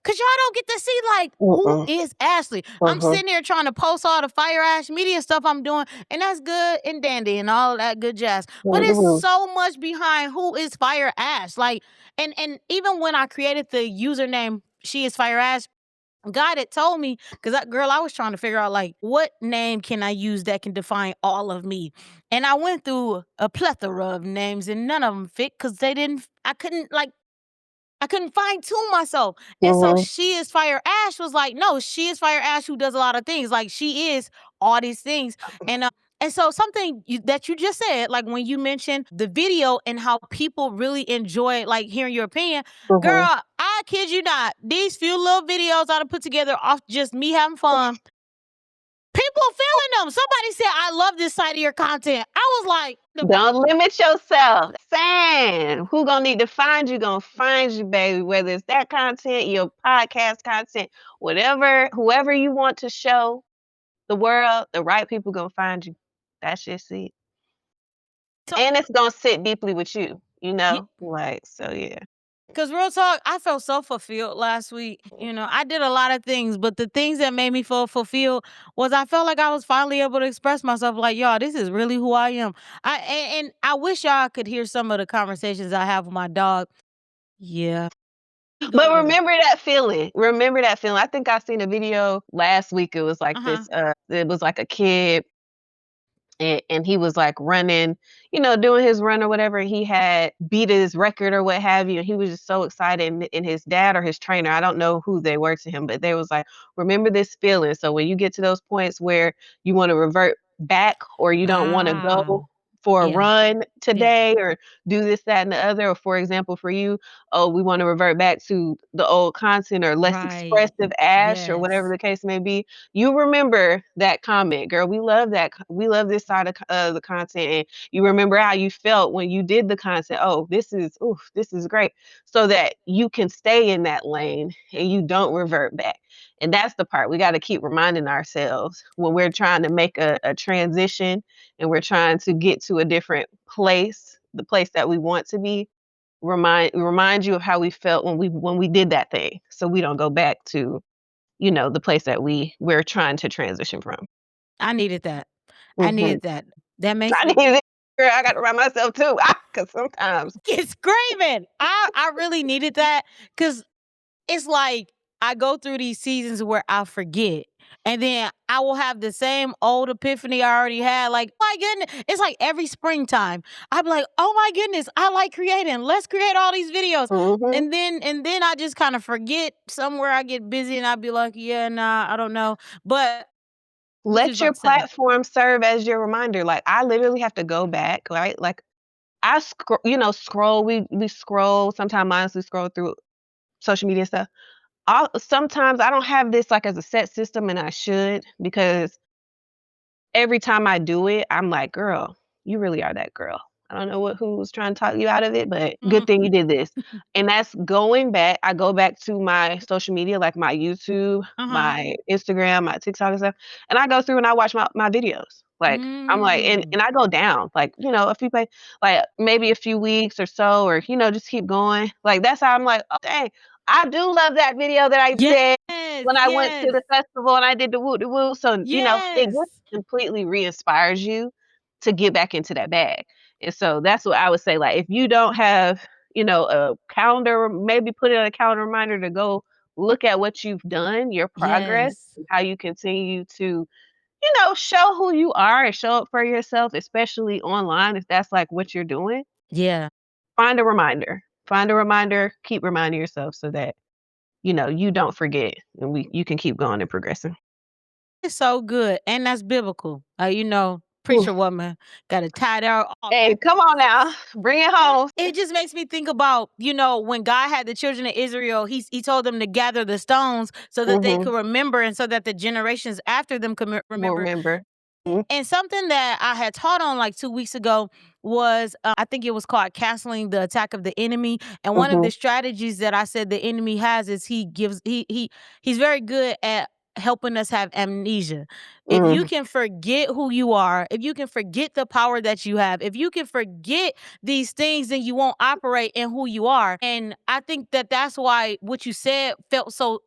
because y'all don't get to see like who Mm-mm. is Ashley. I'm Mhm. sitting there trying to post all the fire ash media stuff I'm doing, and that's good and dandy and all that good jazz. But it's Mhm. so much behind who is Fire Ash. Like, and even when I created the username She is Fire Ash, God had told me, because that girl, I was trying to figure out like what name can I use that can define all of me. And I went through a plethora of names and none of them fit because they didn't I couldn't fine tune myself. And so Mhm. She is Fire Ash was like, no, she is Fire Ash who does a lot of things. Like she is all these things. And so something that you just said, like when you mentioned the video and how people really enjoy like hearing your opinion, Mhm. girl, I kid you not, these few little videos I done put together off just me having fun, people feeling them. Somebody said, I love this side of your content. I was like, Don't limit yourself. Saying who gonna need to find you gonna find you, baby. Whether it's that content, your podcast content, whatever, whoever you want to show the world, the right people gonna find you. That's just it. so, And it's gonna sit deeply with you, you yeah. know? Like, so yeah. Cause real talk, I felt so fulfilled last week. I did a lot of things, but the things that made me feel fulfilled was I felt like I was finally able to express myself. Like, y'all, this is really who I am. And I wish y'all could hear some of the conversations I have with my dog. Yeah, we go But there. remember that feeling. Remember that feeling. I think I seen a video last week. It was like Uh huh. this, it was like a kid and he was like running, doing his run or whatever. He had beat his record or what have you. And he was just so excited. And his dad or his trainer, I don't know who they were to him, but they was like, remember this feeling. So when you get to those points where you want to revert back or you don't want to go Wow. for a Yeah. run Yeah. today or do this, that, and the other, or for example, for you, oh, we want to revert back to the old content or less Right. expressive Ash or whatever Yes. the case may be, you remember that comment, girl. We love that. We love this side of the content, and you remember how you felt when you did the content. Oh, this is great. So that you can stay in that lane and you don't revert back. And that's the part we got to keep reminding ourselves when we're trying to make a transition and we're trying to get to a different place, the place that we want to be. Remind you of how we felt when we did that thing, so we don't go back to the place that we're trying to transition from. I needed that. I Mhm. needed that. That makes I me need it. Girl, I gotta remind myself too, cause sometimes get screaming. I really needed that because it's like I go through these seasons where I forget. And then I will have the same old epiphany I already had. Like, my goodness. It's like every springtime. I'd be like, oh my goodness, I like creating. Let's create all these videos. mhm. And then I just kind of forget somewhere I get busy and I'd be like, yeah, nah, I don't know. But what you was Let about your to say? platform serve as your reminder. Like, I literally have to go back, right? Like, scroll, we scroll, sometimes mindlessly scroll through social media stuff. Sometimes I don't have this, like, as a set system, and I should because every time I do it, I'm like, "Girl, you really are that girl." I don't know who was trying to talk you out of it, but good Mm. thing you did this. And that's going back. I go back to my social media, like my YouTube, Uh-huh. my Instagram, my TikTok and stuff, and I go through and I watch my videos. Like, I'm like Mm. and I go down, like, a few like, maybe a few weeks or so or, just keep going. Like, that's how I'm like, "Oh, dang, I do love that video that I did Yes. when I went to Yes. the festival and I did the woo the woo." So, it Yes. just completely re-inspires you to get back into that bag. And so that's what I would say. Like, if you don't have, a calendar, maybe put it on a calendar reminder to go look at what you've done, your progress, Yes. and how you continue to, show who you are and show up for yourself, especially online if that's like what you're doing. Yeah. Find a reminder. Find a reminder, keep reminding yourself so that, you don't forget and you can keep going and progressing. It's so good, and that's biblical. Ooh. Preacher woman got to tie there off. Hey, come on now. Bring it home. It just makes me think about, when God had the children of Israel, he told them to gather the stones so that they Mhm. could remember and so that the generations after them could Will remember. remember. Mhm. And something that I had taught on like 2 weeks ago was, I think it was called Castling the Attack of the Enemy. And one of the Mhm. strategies that I said the enemy has is he's very good at helping us have amnesia. If you Mm. can forget who you are, if you can forget the power that you have, if you can forget these things, then you won't operate in who you are. And I think that that's why what you said felt so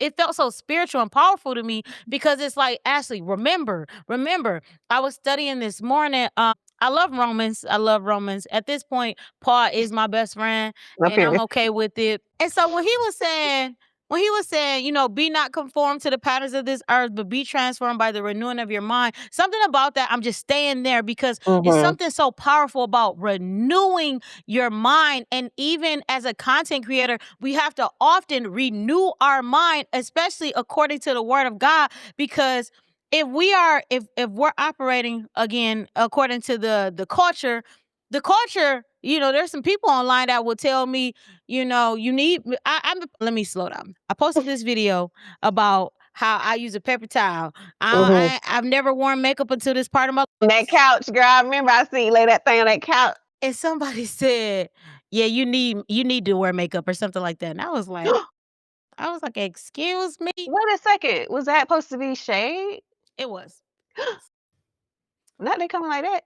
spiritual and powerful to me, because it's like, Ashley, remember, I was studying this morning. I love Romans. I love Romans. At this point, Paul is my best friend, Up and I'm here. okay with it. And so when he was saying, be not conformed to the patterns of this earth, but be transformed by the renewing of your mind. Something about that, I'm just staying there because it's Mhm. something so powerful about renewing your mind. And even as a content creator, we have to often renew our mind, especially according to the word of God, because if we're operating again according to the culture, there's some people online that will tell me, you need I'm let me slow down. I posted this video about how I use a paper towel. Mhm. I've never worn makeup until this part of my On that couch, girl, I remember I seen you lay that thing on that couch. and somebody said, "Yeah, you need to wear makeup," or something like that. And I was like, "Excuse me?" Wait a second, was that supposed to be shade? It was. Not they coming like that.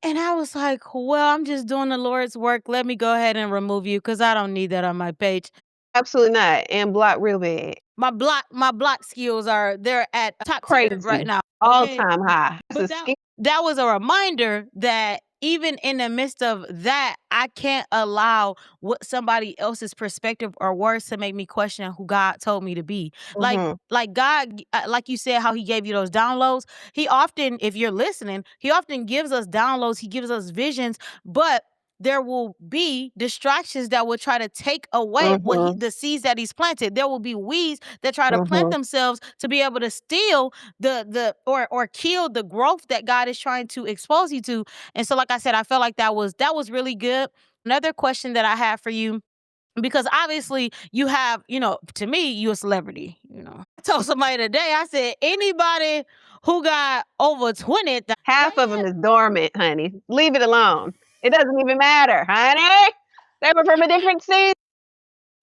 And I was like, "Well, I'm just doing the Lord's work. Let me go ahead and remove you because I don't need that on my page." Absolutely not, and block real bad. My block skills they're at top tier right Crazy. now. Okay. All-time high. That's But a that ski. that was a reminder that even in the midst of that, I can't allow what somebody else's perspective or words to make me question who God told me to be. Like Mhm. like God, like you said, how He gave you those downloads. He often, if you're listening, He often gives us downloads. He gives us visions, but there will be distractions that will try to take away Mhm. the seeds that He's planted. There will be weeds that try to plant Mhm. themselves to be able to steal or kill the growth that God is trying to expose you to. And so, like I said, I felt like that was really good. Another question that I have for you, because obviously you have, to me, you a celebrity. I told somebody today, I said, anybody who got over 20, they Half of them is dormant, honey. Leave it alone. It doesn't even matter, honey. They were from a different season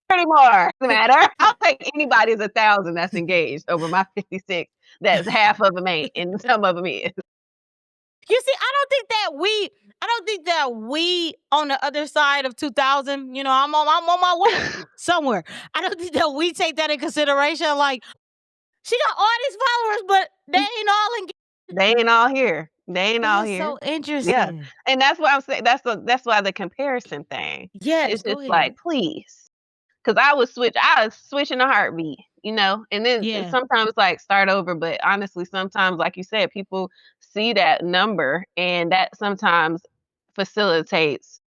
anymore. Doesn't matter. I'll take anybody as 1,000 that's engaged over my 56. That's half of them ain't, and some of them is. You see, I don't think that we on the other side of 2000, I'm on my way somewhere. I don't think that we take that in consideration. Like, she got all these followers, but they ain't all engaged. They ain't all here. They ain't all That's here. so Yeah, interesting. and that's why I'm saying that's why the comparison thing. Yes, It's go just like, ahead. please. 'Cause I would switch in a heartbeat, and then Yeah, sometimes, like, start over, but honestly, sometimes, like you said, people see that number, and that sometimes facilitates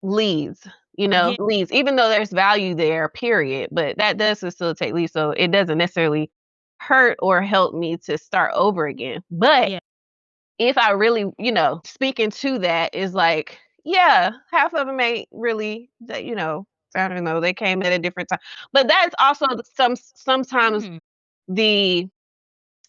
leads, yeah, leads, even though there's value there, period, but that does facilitate leads, so it doesn't necessarily hurt or help me to start over again, but yeah, if I really, speaking to that is like, yeah, half of them ain't really that, I don't know, they came at a different time. But that's also sometimes mm, the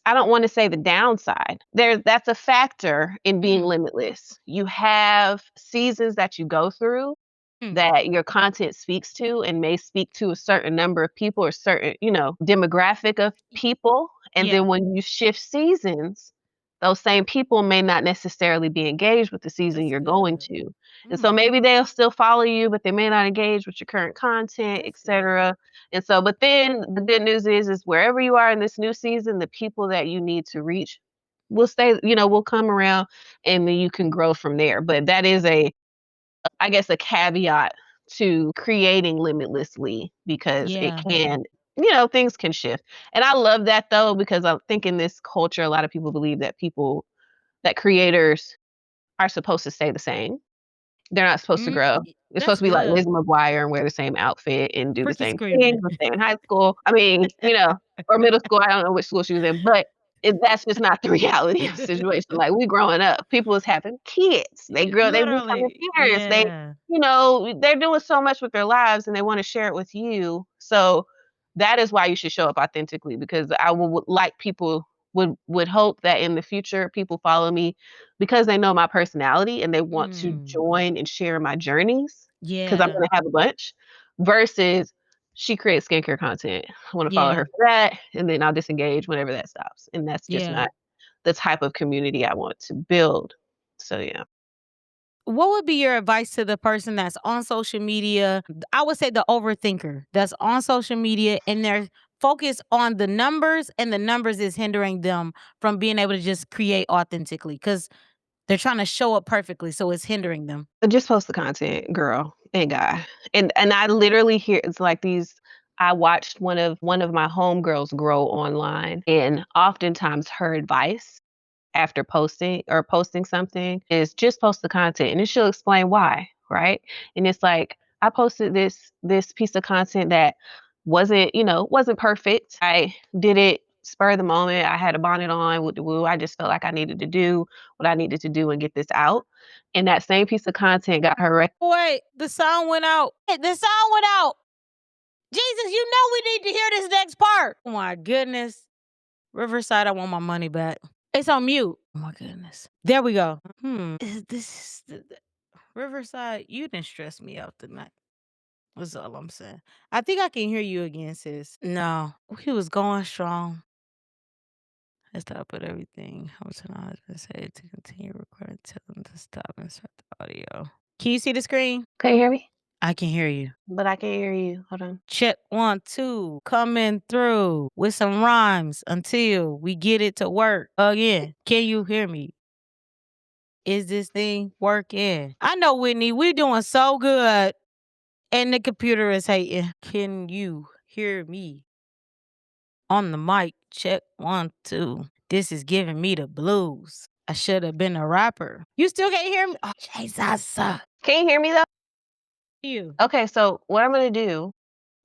I don't want to say the downside. That's a factor in being mm, limitless. You have seasons that you go through mm, that your content speaks to and may speak to a certain number of people or certain, demographic of people. And yeah, then when you shift seasons, those same people may not necessarily be engaged with the season that's you're going good. to. And so Mm, maybe they'll still follow you, but they may not engage with your current content, that's good. etc. And so, but then the good news is wherever you are in this new season, the people that you need to reach will stay, will come around and then you can grow from there. But that is I guess, a caveat to creating limitlessly because it Yeah. can. things can shift. And I love that though, because I think in this culture, a lot of people believe that creators are supposed to stay the same. They're not supposed to grow. They're supposed That's to be like good. Lizzie McGuire and wear the same outfit and do the Freaky same screaming. things, the same in high school. I mean, or middle school. I don't know which school she was in, but that's just not the reality of the situation. Like we growing up, people is having kids. They becoming Literally. parents. Yeah. They're doing so much with their lives and they want to share it with you. So that is why you should show up authentically because I would like people would hope that in the future people follow me because they know my personality and they want to join and share my journeys because I'm Yeah. gonna have a bunch versus she creates skincare content. I wanna follow Yeah. her for that, and then I'll disengage whenever that stops, and that's just Yeah. not the type of community I want to build. So, yeah. What would be your advice to the person that's on social media? I would say the overthinker that's on social media and they're focused on the numbers, and the numbers is hindering them from being able to just create authentically because they're trying to show up perfectly. So it's hindering them. Just post the content, girl and guy. And I literally hear it's like these I watched one of my homegirls grow online, and oftentimes her advice after posting something is just post the content and then she'll explain why, right? And it's like I posted this piece of content that wasn't perfect. I did it spur of the moment. I had a bonnet on with the woo. I just felt like I needed to do what I needed to do and get this out. And that same piece of content got her Wait, the sound went out. Hey, the sound went out. Jesus, you know we need to hear this next part. Oh my goodness. Riverside, I want my money back. It's on mute. Oh my goodness. There we go. Riverside, you didn't stress me out tonight. That's all I'm saying. I think I can hear you again, sis. No, he was going strong. Let's stop with everything. How much my husband said to continue recording, tell him to stop and start the audio. Can you see the screen? Can you hear me? I can hear you. But I can't hear you. Hold on. Check 1, 2, coming through with some rhymes until we get it to work again. Can you hear me? Is this thing working? I know, Whitney, we're doing so good and the computer is hating. Can you hear me? On the mic, check 1, 2. This is giving me the blues. I should have been a rapper. You still can't hear me? Oh, Jesus. Can you hear me though? You. Okay, so what I'm gonna do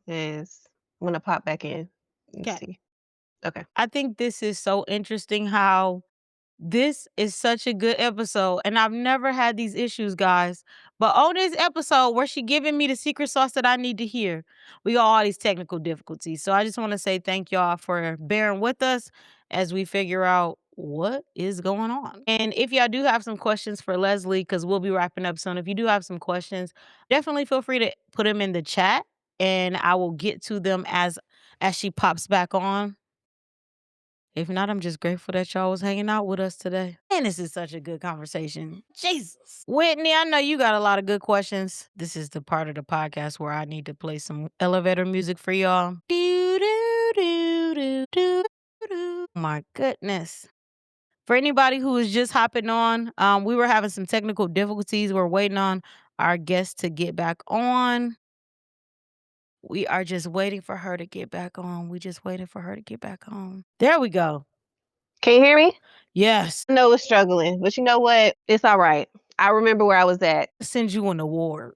is I'm gonna pop back in and Okay. see. Okay. I think this is so interesting how this is such a good episode, and I've never had these issues, guys. But on this episode, where she giving me the secret sauce that I need to hear, we got all these technical difficulties. So I just want to say thank y'all for bearing with us as we figure out what is going on. And if y'all do have some questions for Leslie, because we'll be wrapping up soon, if you do have some questions, definitely feel free to put them in the chat, and I will get to them as she pops back on. If not, I'm just grateful that y'all was hanging out with us today. And this is such a good conversation. Jesus. Whitney, I know you got a lot of good questions. This is the part of the podcast where I need to play some elevator music for y'all. My goodness. For anybody who is just hopping on, we were having some technical difficulties. We're waiting on our guest to get back on. We are just waiting for her to get back on. We just waiting for her to get back on. There we go. Can you hear me? Yes. I know it's struggling, but you know what? It's all right. I remember where I was at. Send you an award.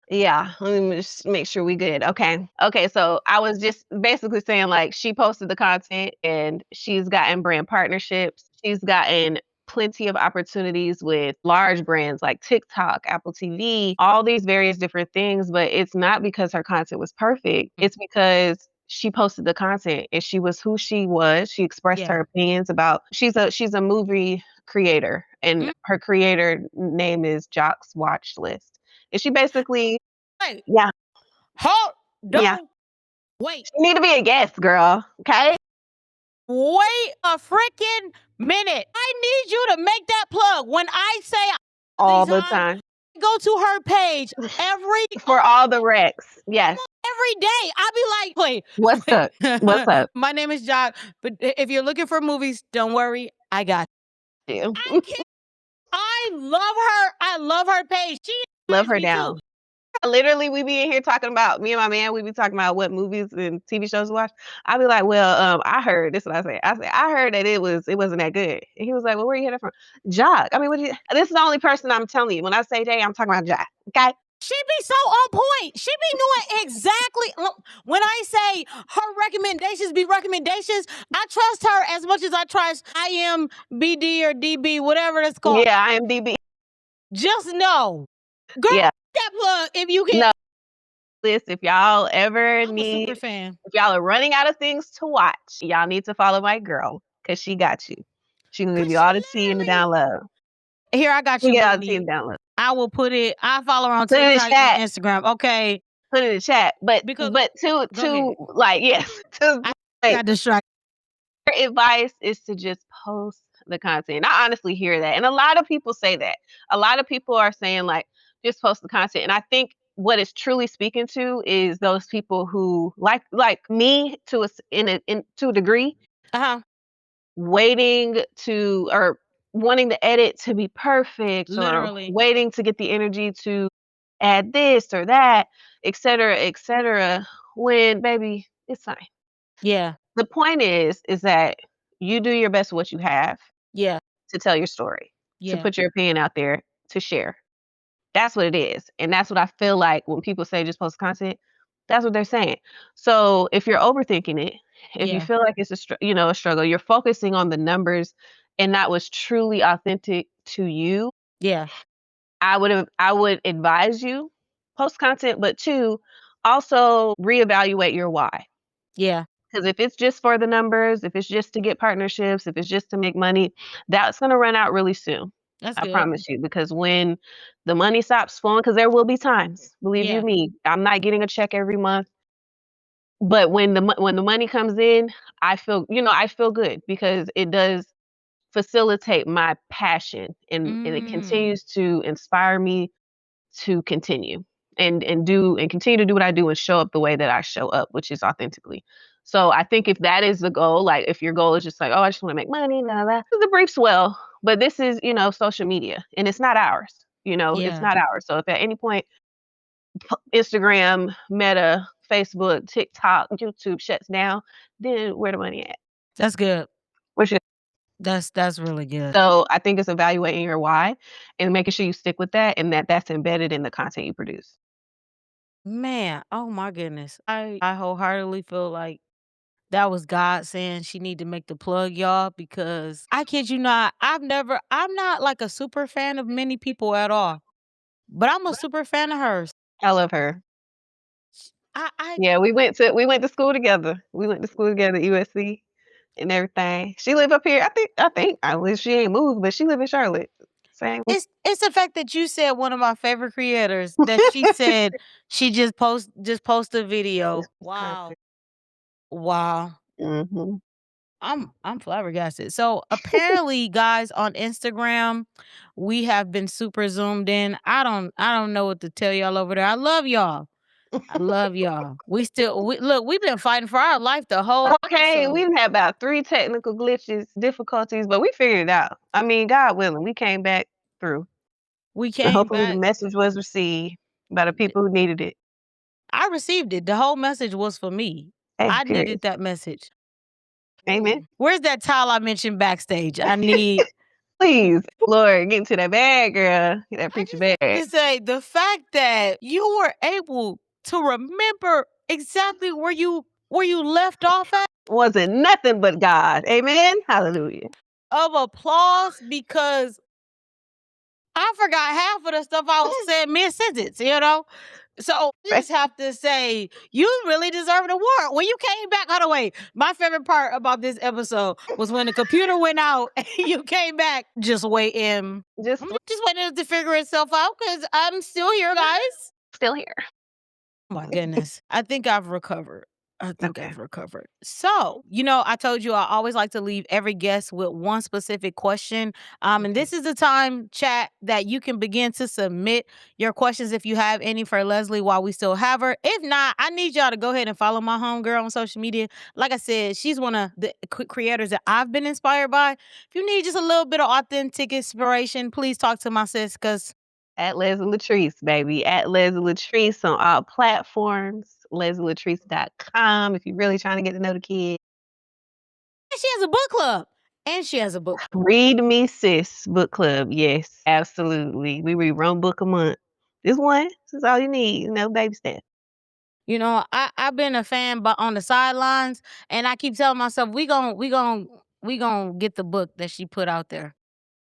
Yeah, let me just make sure we good. Okay. Okay, so I was just basically saying like she posted the content and she's gotten brand partnerships. She's gotten plenty of opportunities with large brands like TikTok, Apple TV, all these various different things, but it's not because her content was perfect. It's because she posted the content and she was who she was. She expressed her Yeah. opinions about she's a movie creator and Mm. her creator name is Jock's Watch List. And she basically Wait, yeah, hold, yeah. don't, wait, You need to be a guest, girl, okay? wait a freaking minute. I need you to make that plug. When I say All these the on, time. go to her page every For all the recs. Yes. every day. I be like, wait, What's up? What's wait. up? My name is Jock, but if you're looking for movies, don't worry, I got You. you. I love her. I love her page. She Love inspires her me too. down. Literally, we be in here talking about me and my man, we be talking about what movies and TV shows to watch. I be like, "Well, I heard," this is what I say. I say, "I heard that it wasn't that good." And he was like, "Well, where you hear that from?" Jock. I mean, what do you this is the only person I'm telling you. When I say Jay, I'm talking about Jock, okay? She be so on point. She be knowing exactly. Look, when I say her recommendations be recommendations, I trust her as much as I trust IMBD or DB, whatever it's called. Yeah, IMDb. Just know, girl, Yeah. that plug if you can. No, this if y'all ever I'm a super need fan. if y'all are running out of things to watch, y'all need to follow my girl because she got you. She gonna give Cause you she all the tea and the literally. down low. Here, I got She you, get all the tea baby. and down low. I will put it. I follow her on Put it in the TikTok chat. and Instagram. Okay, Put it in the chat. But because but go to ahead. like yes, to I like got distracted. her advice is to just post the content. I honestly hear that. And a lot of people say that. A lot of people are saying like just post the content. And I think what it's truly speaking to is those people who like me to to a degree Uh huh. waiting to or wanting the edit to be perfect or Literally. waiting to get the energy to add this or that, et cetera, when baby, it's fine. Yeah. The point is that you do your best with what you have Yeah. to tell your story, to Yeah. put your opinion out there, to share. That's what it is. And that's what I feel like when people say just post content, that's what they're saying. So if you're overthinking it, if you Yeah. feel like it's a struggle, you're focusing on the numbers and not what's truly authentic to you, Yeah. I would advise you post content, but two, also reevaluate your why. Yeah. Because if it's just for the numbers, if it's just to get partnerships, if it's just to make money, that's going to run out really soon. That's I good. promise you. Because when the money stops flowing, because there will be times, believe you Yeah. me, I'm not getting a check every month. But when when the money comes in, I feel good because it does facilitate my passion and it Mm. continues to inspire me to continue and continue to do what I do and show up the way that I show up, which is authentically. So I think if that is the goal, like if your goal is just like, oh, I just want to make money, blah, blah, blah, this is the briefs well, but this is, social media and it's not ours. It's Yeah. not ours. So if at any point Instagram, Meta, Facebook, TikTok, YouTube shuts down, then where the money at? That's good. Where's your That's really good. so I think it's evaluating your why and making sure you stick with that and that's embedded in the content you produce. Man, oh my goodness. I wholeheartedly feel like that was God saying she need to make the plug, y'all, because I kid you not, I'm not like a super fan of many people at all, but I'm a super fan of hers. I love her. I Yeah, we went to school together. We went to school together at USC and everything. She live up here. I wish she ain't moved, but she live in Charlotte. Same. it's the fact that you said one of my favorite creators that she said she just post a video. Wow. Wow. Mhm. I'm flabbergasted. So apparently, guys, on Instagram, we have been super zoomed in. I don't know what to tell y'all over there. I love y'all. I love y'all. We look, we've been fighting for our life the whole Okay, we episode. done had about 3 technical glitches, difficulties, but we figured it out. I mean, God willing, we came back through. We And came hopefully the back. message was received by the people who needed it. I received it. The whole message was for me. Hey, I period. needed that message. Amen. Where's that towel I mentioned backstage? I need Please, Lord, get into that bag, girl. Get that I preacher just have bag. to say the fact that you were able to remember exactly where you left off at Wasn't nothing but God. Amen. Hallelujah. of applause because I forgot half of the stuff I was saying mid sentence. So I Right. just have to say you really deserve an award. When you came back, by the way, my favorite part about this episode was when the computer went out and you came back just waiting. Just I'm just waiting to figure itself out because I'm still here, guys. still here. Oh my goodness. I think I've recovered. I think Okay. I've recovered. So, I told you I always like to leave every guest with one specific question. And Okay. this is the time, chat, that you can begin to submit your questions if you have any for Leslie while we still have her. If not, I need y'all to go ahead and follow my homegirl on social media. Like I said, she's one of the creators that I've been inspired by. If you need just a little bit of authentic inspiration, please talk to my sis because At Leslie Latrice, baby. At Leslie Latrice on all platforms. LeslieLatrice.com if you're really trying to get to know the kid. And she has a book club. And she has a book club. Read Me Sis book club. Yes, absolutely. We read one book a month. Just one. This is all you need. Baby steps. You know, I've been a fan, but on the sidelines, and I keep telling myself we gonna get the book that she put out there.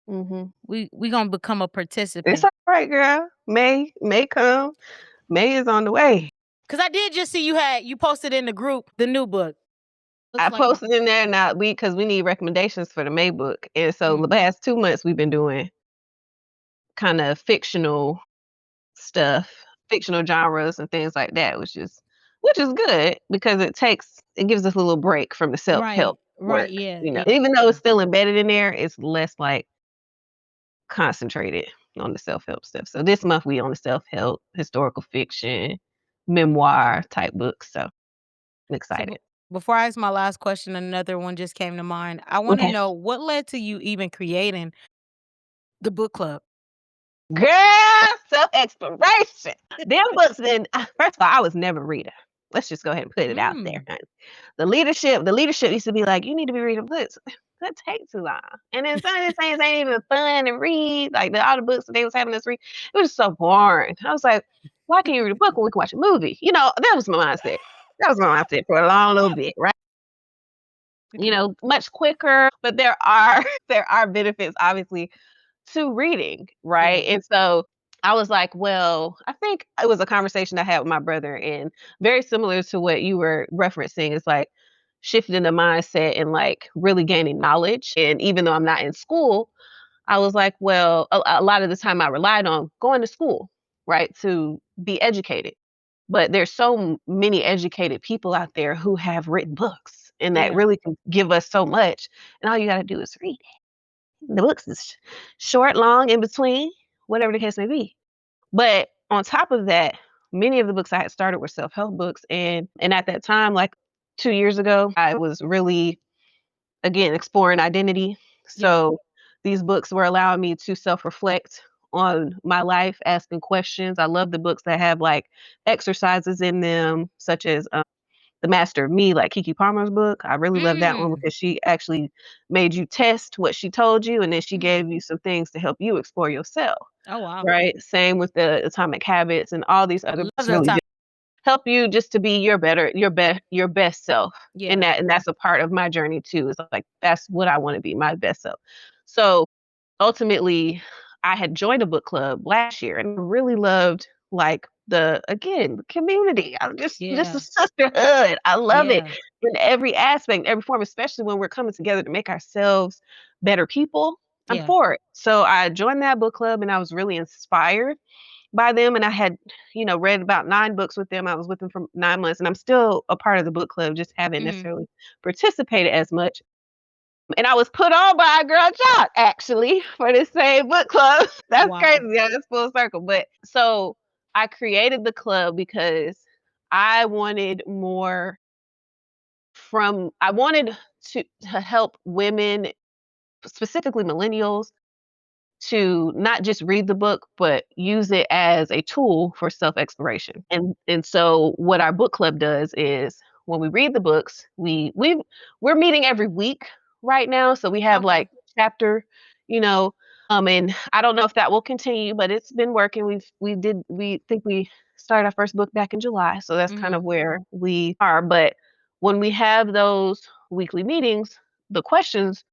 Hmm. We gonna become a It's participant. all right, girl. May come. May is on the way. Cause I did just see you posted in the group the new book. I Looks like posted in there now because we need recommendations for the May book. And so the past 2 months we've been doing kind of fictional stuff, fictional genres and things like that, which is good because it gives us a little break from the right, self-help right, work. yeah, yeah, Even though yeah. it's still embedded in there, it's less like concentrated on the self-help stuff. So this month we on the self-help, historical fiction, memoir type books. So I'm So excited. before I ask my last question, another one just came to mind. I want to Okay. know what led to you even creating the book club. Girl, self-exploration. Them books then first of all, I was never a reader. Let's just go ahead and put it out there. Mm, The leadership used to be like, you need to be reading books. That takes too long. And then some of these things ain't even fun to read. Like all the books that they was having us read, it was so boring. I was like, why can't you read a book when we can watch a movie? That was my mindset. That was my mindset for a long little bit, right? Much quicker. But there are there are benefits obviously to reading, yeah. right? And so I was like, well, I think it was a conversation I had with my brother, and very similar to what you were referencing is like shifting the mindset and like really gaining knowledge. And even though I'm not in school, I was like, well, a lot of the time I relied on going to school, right, to be educated. But there's so many educated people out there who have written books and that Yeah. really can give us so much. And all you got to do is read. The books is short, long, in between, whatever the case may be. But on top of that, many of the books I had started were self-help books, and at that time, like 2 years ago, I was really, again, exploring identity. Yeah. So these books were allowing me to self-reflect on my life, asking questions. I love the books that have, like, exercises in them, such as, The Master of Me, like Kiki Palmer's book. I really love that one Mm, because she actually made you test what she told you, and then she mm. gave you some things to help you explore yourself, Oh wow. right? Same with the Atomic Habits and all these other Love books that really time. just help you just to be your best self. And Yeah. that's a part of my journey too. It's like that's what I want to be, my best self. So ultimately, I had joined a book club last year and really loved like the community. I just a Yeah. sisterhood. I love it Yeah. in every aspect, every form, especially when we're coming together to make ourselves better people. I'm Yeah. for it. So I joined that book club and I was really inspired by them. And I had, read about 9 books with them. I was with them for 9 months and I'm still a part of the book club, just haven't Mhm. necessarily participated as much. And I was put on by a girl Jock actually for this same book club. That's Wow. crazy. Yeah, that's full circle. But so I created the club because I wanted more I wanted to help women, specifically millennials, to not just read the book, but use it as a tool for self-exploration. And so what our book club does is when we read the books, we're meeting every week right now. So we have Okay. like chapter, you know, and I don't know if that will continue, but it's been working. We think we started our first book back in July. So that's kind Mhm. of where we are. But when we have those weekly meetings, the questions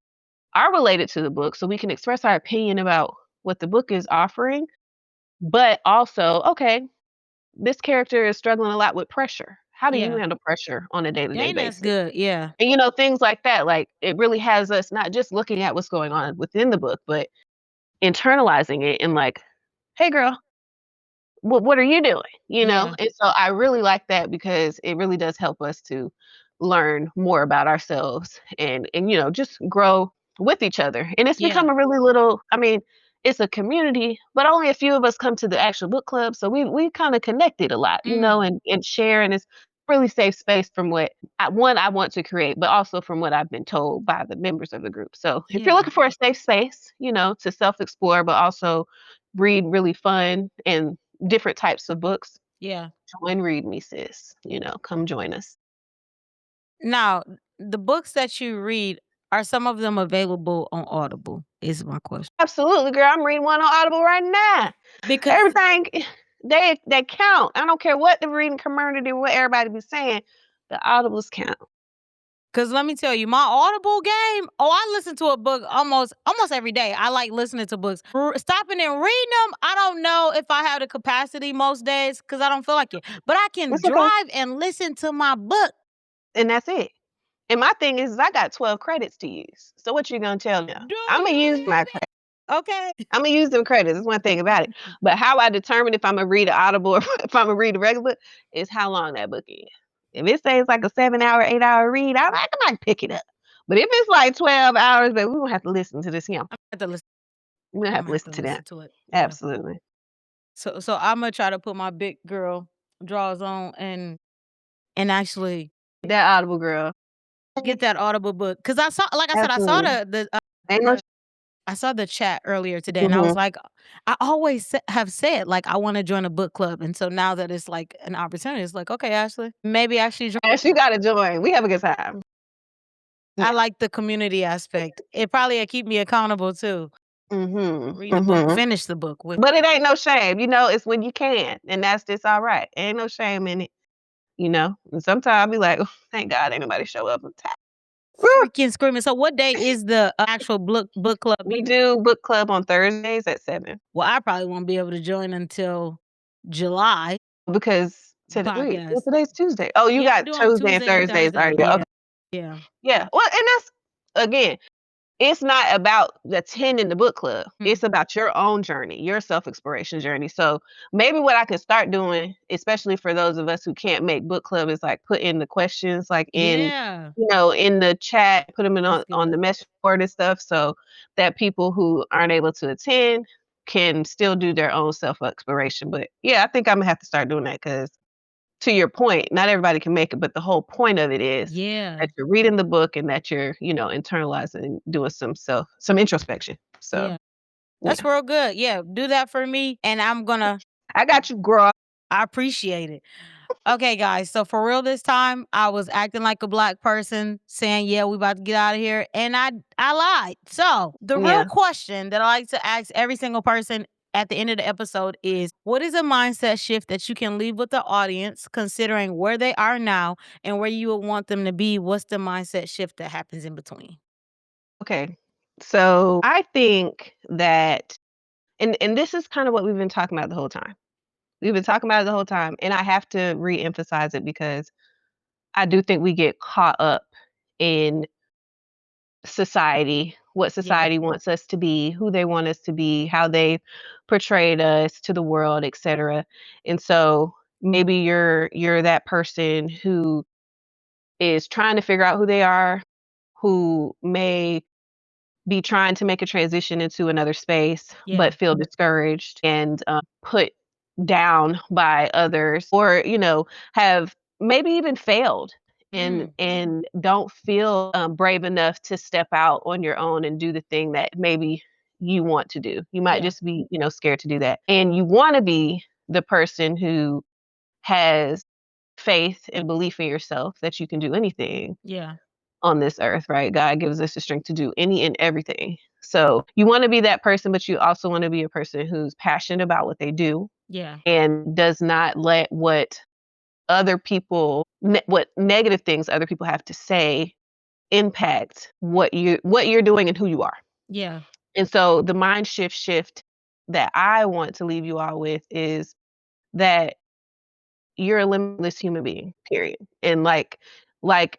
are related to the book so we can express our opinion about what the book is offering, but also, okay, this character is struggling a lot with pressure. How do you Yeah. handle pressure on a day-to-day Dang, that's basis? good. Yeah. And things like that, like it really has us not just looking at what's going on within the book, but internalizing it and like, hey girl, what are you doing? Yeah. And so I really like that because it really does help us to learn more about ourselves and just grow with each other. And it's Yeah. become a really little, I mean, it's a community, but only a few of us come to the actual book club. So we kind of connected a lot, Mm. and share, and it's really safe space from what I want to create, but also from what I've been told by the members of the group. So if you're Yeah. looking for a safe space, to self explore, but also read really fun and different types of books, Yeah. join Read Me, sis. Come join us. Now, the books that you read, are some of them available on Audible? Is my question. Absolutely, girl. I'm reading one on Audible right now. Because Everything they count. I don't care what the reading community, what everybody be saying. The Audibles count. Cause let me tell you, my Audible game. Oh, I listen to a book almost every day. I like listening to books. Stopping and reading them, I don't know if I have the capacity most days because I don't feel like it. But I can It's okay. drive and listen to my book. And that's it. And my thing is I got 12 credits to use. So what you gonna tell me? Do I'm gonna you use hear my me? Okay. I'm gonna use them credits. That's one thing about it. But how I determine if I'm gonna read an Audible or if I'm gonna read a regular book is how long that book is. If it says like a 7 hour, 8 hour read, I might pick it up. But if it's like 12 hours, then we gonna have to listen to this. I'm gonna have to listen. We're gonna I'm have to gonna have listen to to that. listen to it. Yeah. Absolutely. So I'm gonna try to put my big girl draws on and actually That Audible girl. get that Audible book because I saw, like I said, I saw Absolutely. Ain't no I saw the chat earlier today, and I was mhm. like, I always have said like I want to join a book club, and so now that it's like an opportunity, it's like okay, Ashley, maybe actually join. Ash, you gotta join. We have a good time. I Yeah. like the community aspect. It probably keep me accountable too. Mhm. Read the book, Mhm. finish the book with. But it ain't no shame. It's when you can, and that's just all right. Ain't no shame in it. And sometimes I be like, "Oh, thank God ain't nobody show up on time." Woo! Freaking screaming. So what day is the actual book club? We do book club on Thursdays at 7 Well, I probably won't be able to join until July because podcast. today's Tuesday. Oh, you Yeah, I got do on Tuesday and Tuesday and Thursdays Thursday. already. Yeah, Okay. yeah, Yeah. Well, and that's again, it's not about attending the book club. mm, It's about your own journey, your self-exploration journey. So maybe what I could start doing, especially for those of us who can't make book club, is like put in the questions like yeah. in the chat, put them That's on the good. message board and stuff so that people who aren't able to attend can still do their own self-exploration. But yeah, I think I'm gonna have to start doing that because to your point, not everybody can make it, but the whole point of it is Yeah, that you're reading the book and that you're internalizing and doing some introspection. So, yeah. That's yeah. real good. Yeah, do that for me, and I'm gonna. I got you, girl. I appreciate it. Okay, guys. So for real, this time I was acting like a black person, saying, "Yeah, we about to get out of here," and I lied. So the real Yeah. question that I like to ask every single person at the end of the episode is, what is a mindset shift that you can leave with the audience, considering where they are now and where you would want them to be? What's the mindset shift that happens in between? Okay. So, I think that and this is kind of what we've been talking about the whole time. We've been talking about it the whole time, and I have to re-emphasize it because I do think we get caught up in society, what Yeah, society wants us to be, who they want us to be, how they portrayed us to the world, etc. And so maybe you're that person who is trying to figure out who they are, who may be trying to make a transition into another space, yeah, but feel discouraged and put down by others, or have maybe even failed and mm, don't feel brave enough to step out on your own and do the thing that maybe you want to do. You might yeah, just be scared to do that, and you want to be the person who has faith and belief in yourself that you can do anything yeah, on this earth, right? God gives us the strength to do any and everything. So you want to be that person, but you also want to be a person who's passionate about what they do yeah, and does not let what negative things other people have to say impact what you're doing and who you are. yeah, And so the mind shift that I want to leave you all with is that you're a limitless human being, period. And like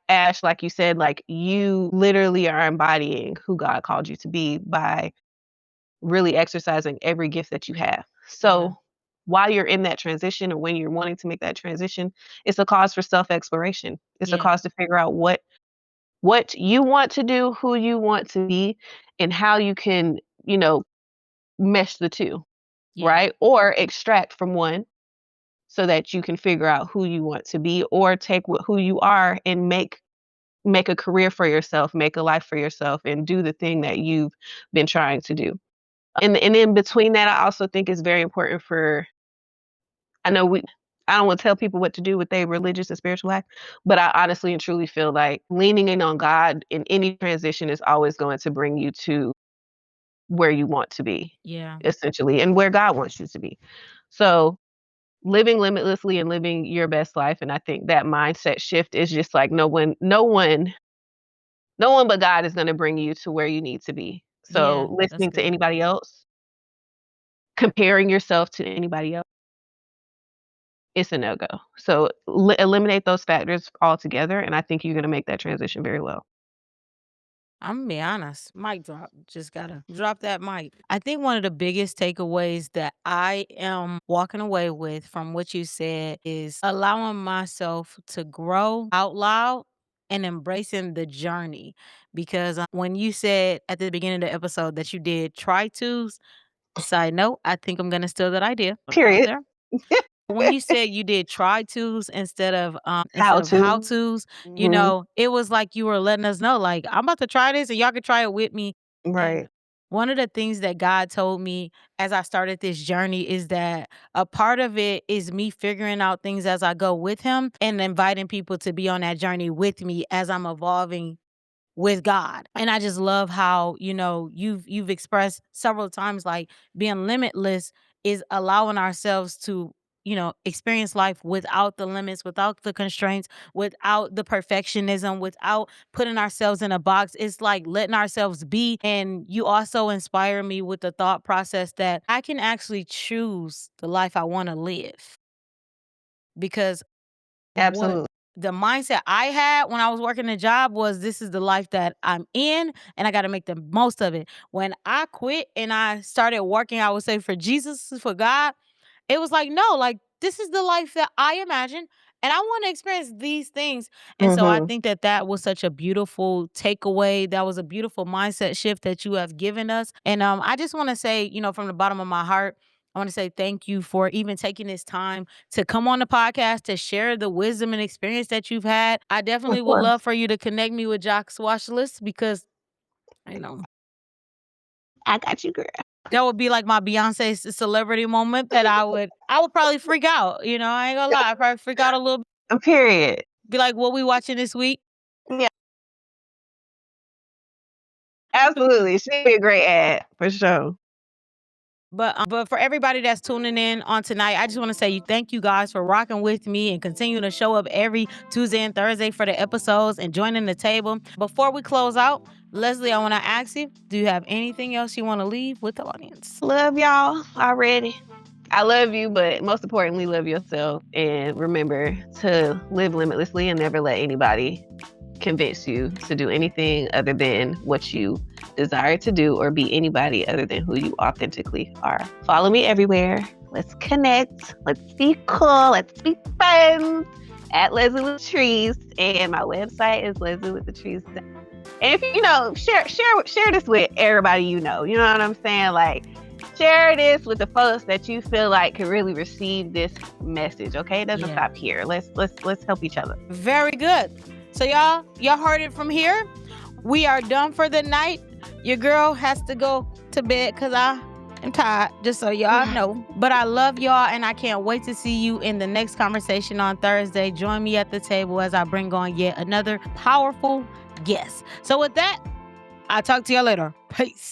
Ash, like you said, like you literally are embodying who God called you to be by really exercising every gift that you have. yeah, So while you're in that transition or when you're wanting to make that transition, it's a cause for self-exploration. It's a yeah, cause to figure out what you want to do, who you want to be, and how you can, mesh the two, yeah, right? Or extract from one so that you can figure out who you want to be or take who you are and make a career for yourself, make a life for yourself and do the thing that you've been trying to do. And in between that, I also think it's very important for I know we I don't want to tell people what to do with their religious and spiritual life, but I honestly and truly feel like leaning in on God in any transition is always going to bring you to where you want to be, Yeah. essentially, and where God wants you to be. So, living limitlessly and living your best life, and I think that mindset shift is just like no one but God is gonna bring you to where you need to be. Yeah, So, that's listening to good. anybody else, comparing yourself to anybody else, it's a no-go. So, eliminate those factors altogether, and I think you're gonna make that transition very well. I'm gonna be honest. Mic drop. Just gotta drop that mic. I think one of the biggest takeaways that I am walking away with from what you said is allowing myself to grow out loud and embracing the journey. Because when you said at the beginning of the episode that you did try tos, side note, I think I'm gonna steal that idea out Period. there. When you said you did try tos How instead of how to. tos, Mhm. it was like you were letting us know, like, I'm about to try this and y'all can try it with me. And Right. one of the things that God told me as I started this journey is that a part of it is me figuring out things as I go with him and inviting people to be on that journey with me as I'm evolving with God. And I just love how, you've expressed several times like being limitless is allowing ourselves to, experience life without the limits, without the constraints, without the perfectionism, without putting ourselves in a box. It's like letting ourselves be. And you also inspire me with the thought process that I can actually choose the life I want to live because what Absolutely. the mindset I had when I was working a job was this is the life that I'm in and I got to make the most of it. When I quit and I started working, I would say for Jesus, for God, it was like, no, like this is the life that I imagine and I want to experience these things. And so I Mhm. think that that was such a beautiful takeaway. That was a beautiful mindset shift that you have given us. And I just want to say, from the bottom of my heart, I want to say thank you for even taking this time to come on the podcast to share the wisdom and experience that you've had. I definitely Of would course. love for you to connect me with Jock Swashlist because, you know, I got you, girl. that would be like my Beyonce celebrity moment that I would probably freak out. I ain't gonna lie. I'd probably freak out a little bit, Period. be like, what we watching this week? Yeah, absolutely. She'd be a great ad for sure. But for everybody that's tuning in on tonight, I just want to say thank you guys for rocking with me and continuing to show up every Tuesday and Thursday for the episodes and joining the table. Before we close out, Leslie, I want to ask you, do you have anything else you want to leave with the audience? Love y'all already. I love you, but most importantly, love yourself. And remember to live limitlessly and never let anybody convince you to do anything other than what you desire to do or be anybody other than who you authentically are. Follow me everywhere. Let's connect. Let's be cool. Let's be friends. At Leslie with Trees. And my website is lesliewiththetrees.com. And if share this with everybody you know. You know what I'm saying? Like share this with the folks that you feel like could really receive this message. Okay, it doesn't Yeah. stop here. Let's help each other. Very good. So y'all heard it from here. We are done for the night. Your girl has to go to bed because I am tired, just so y'all know. But I love y'all and I can't wait to see you in the next conversation on Thursday. Join me at the table as I bring on yet another powerful guest. So with that, I'll talk to y'all later. Peace.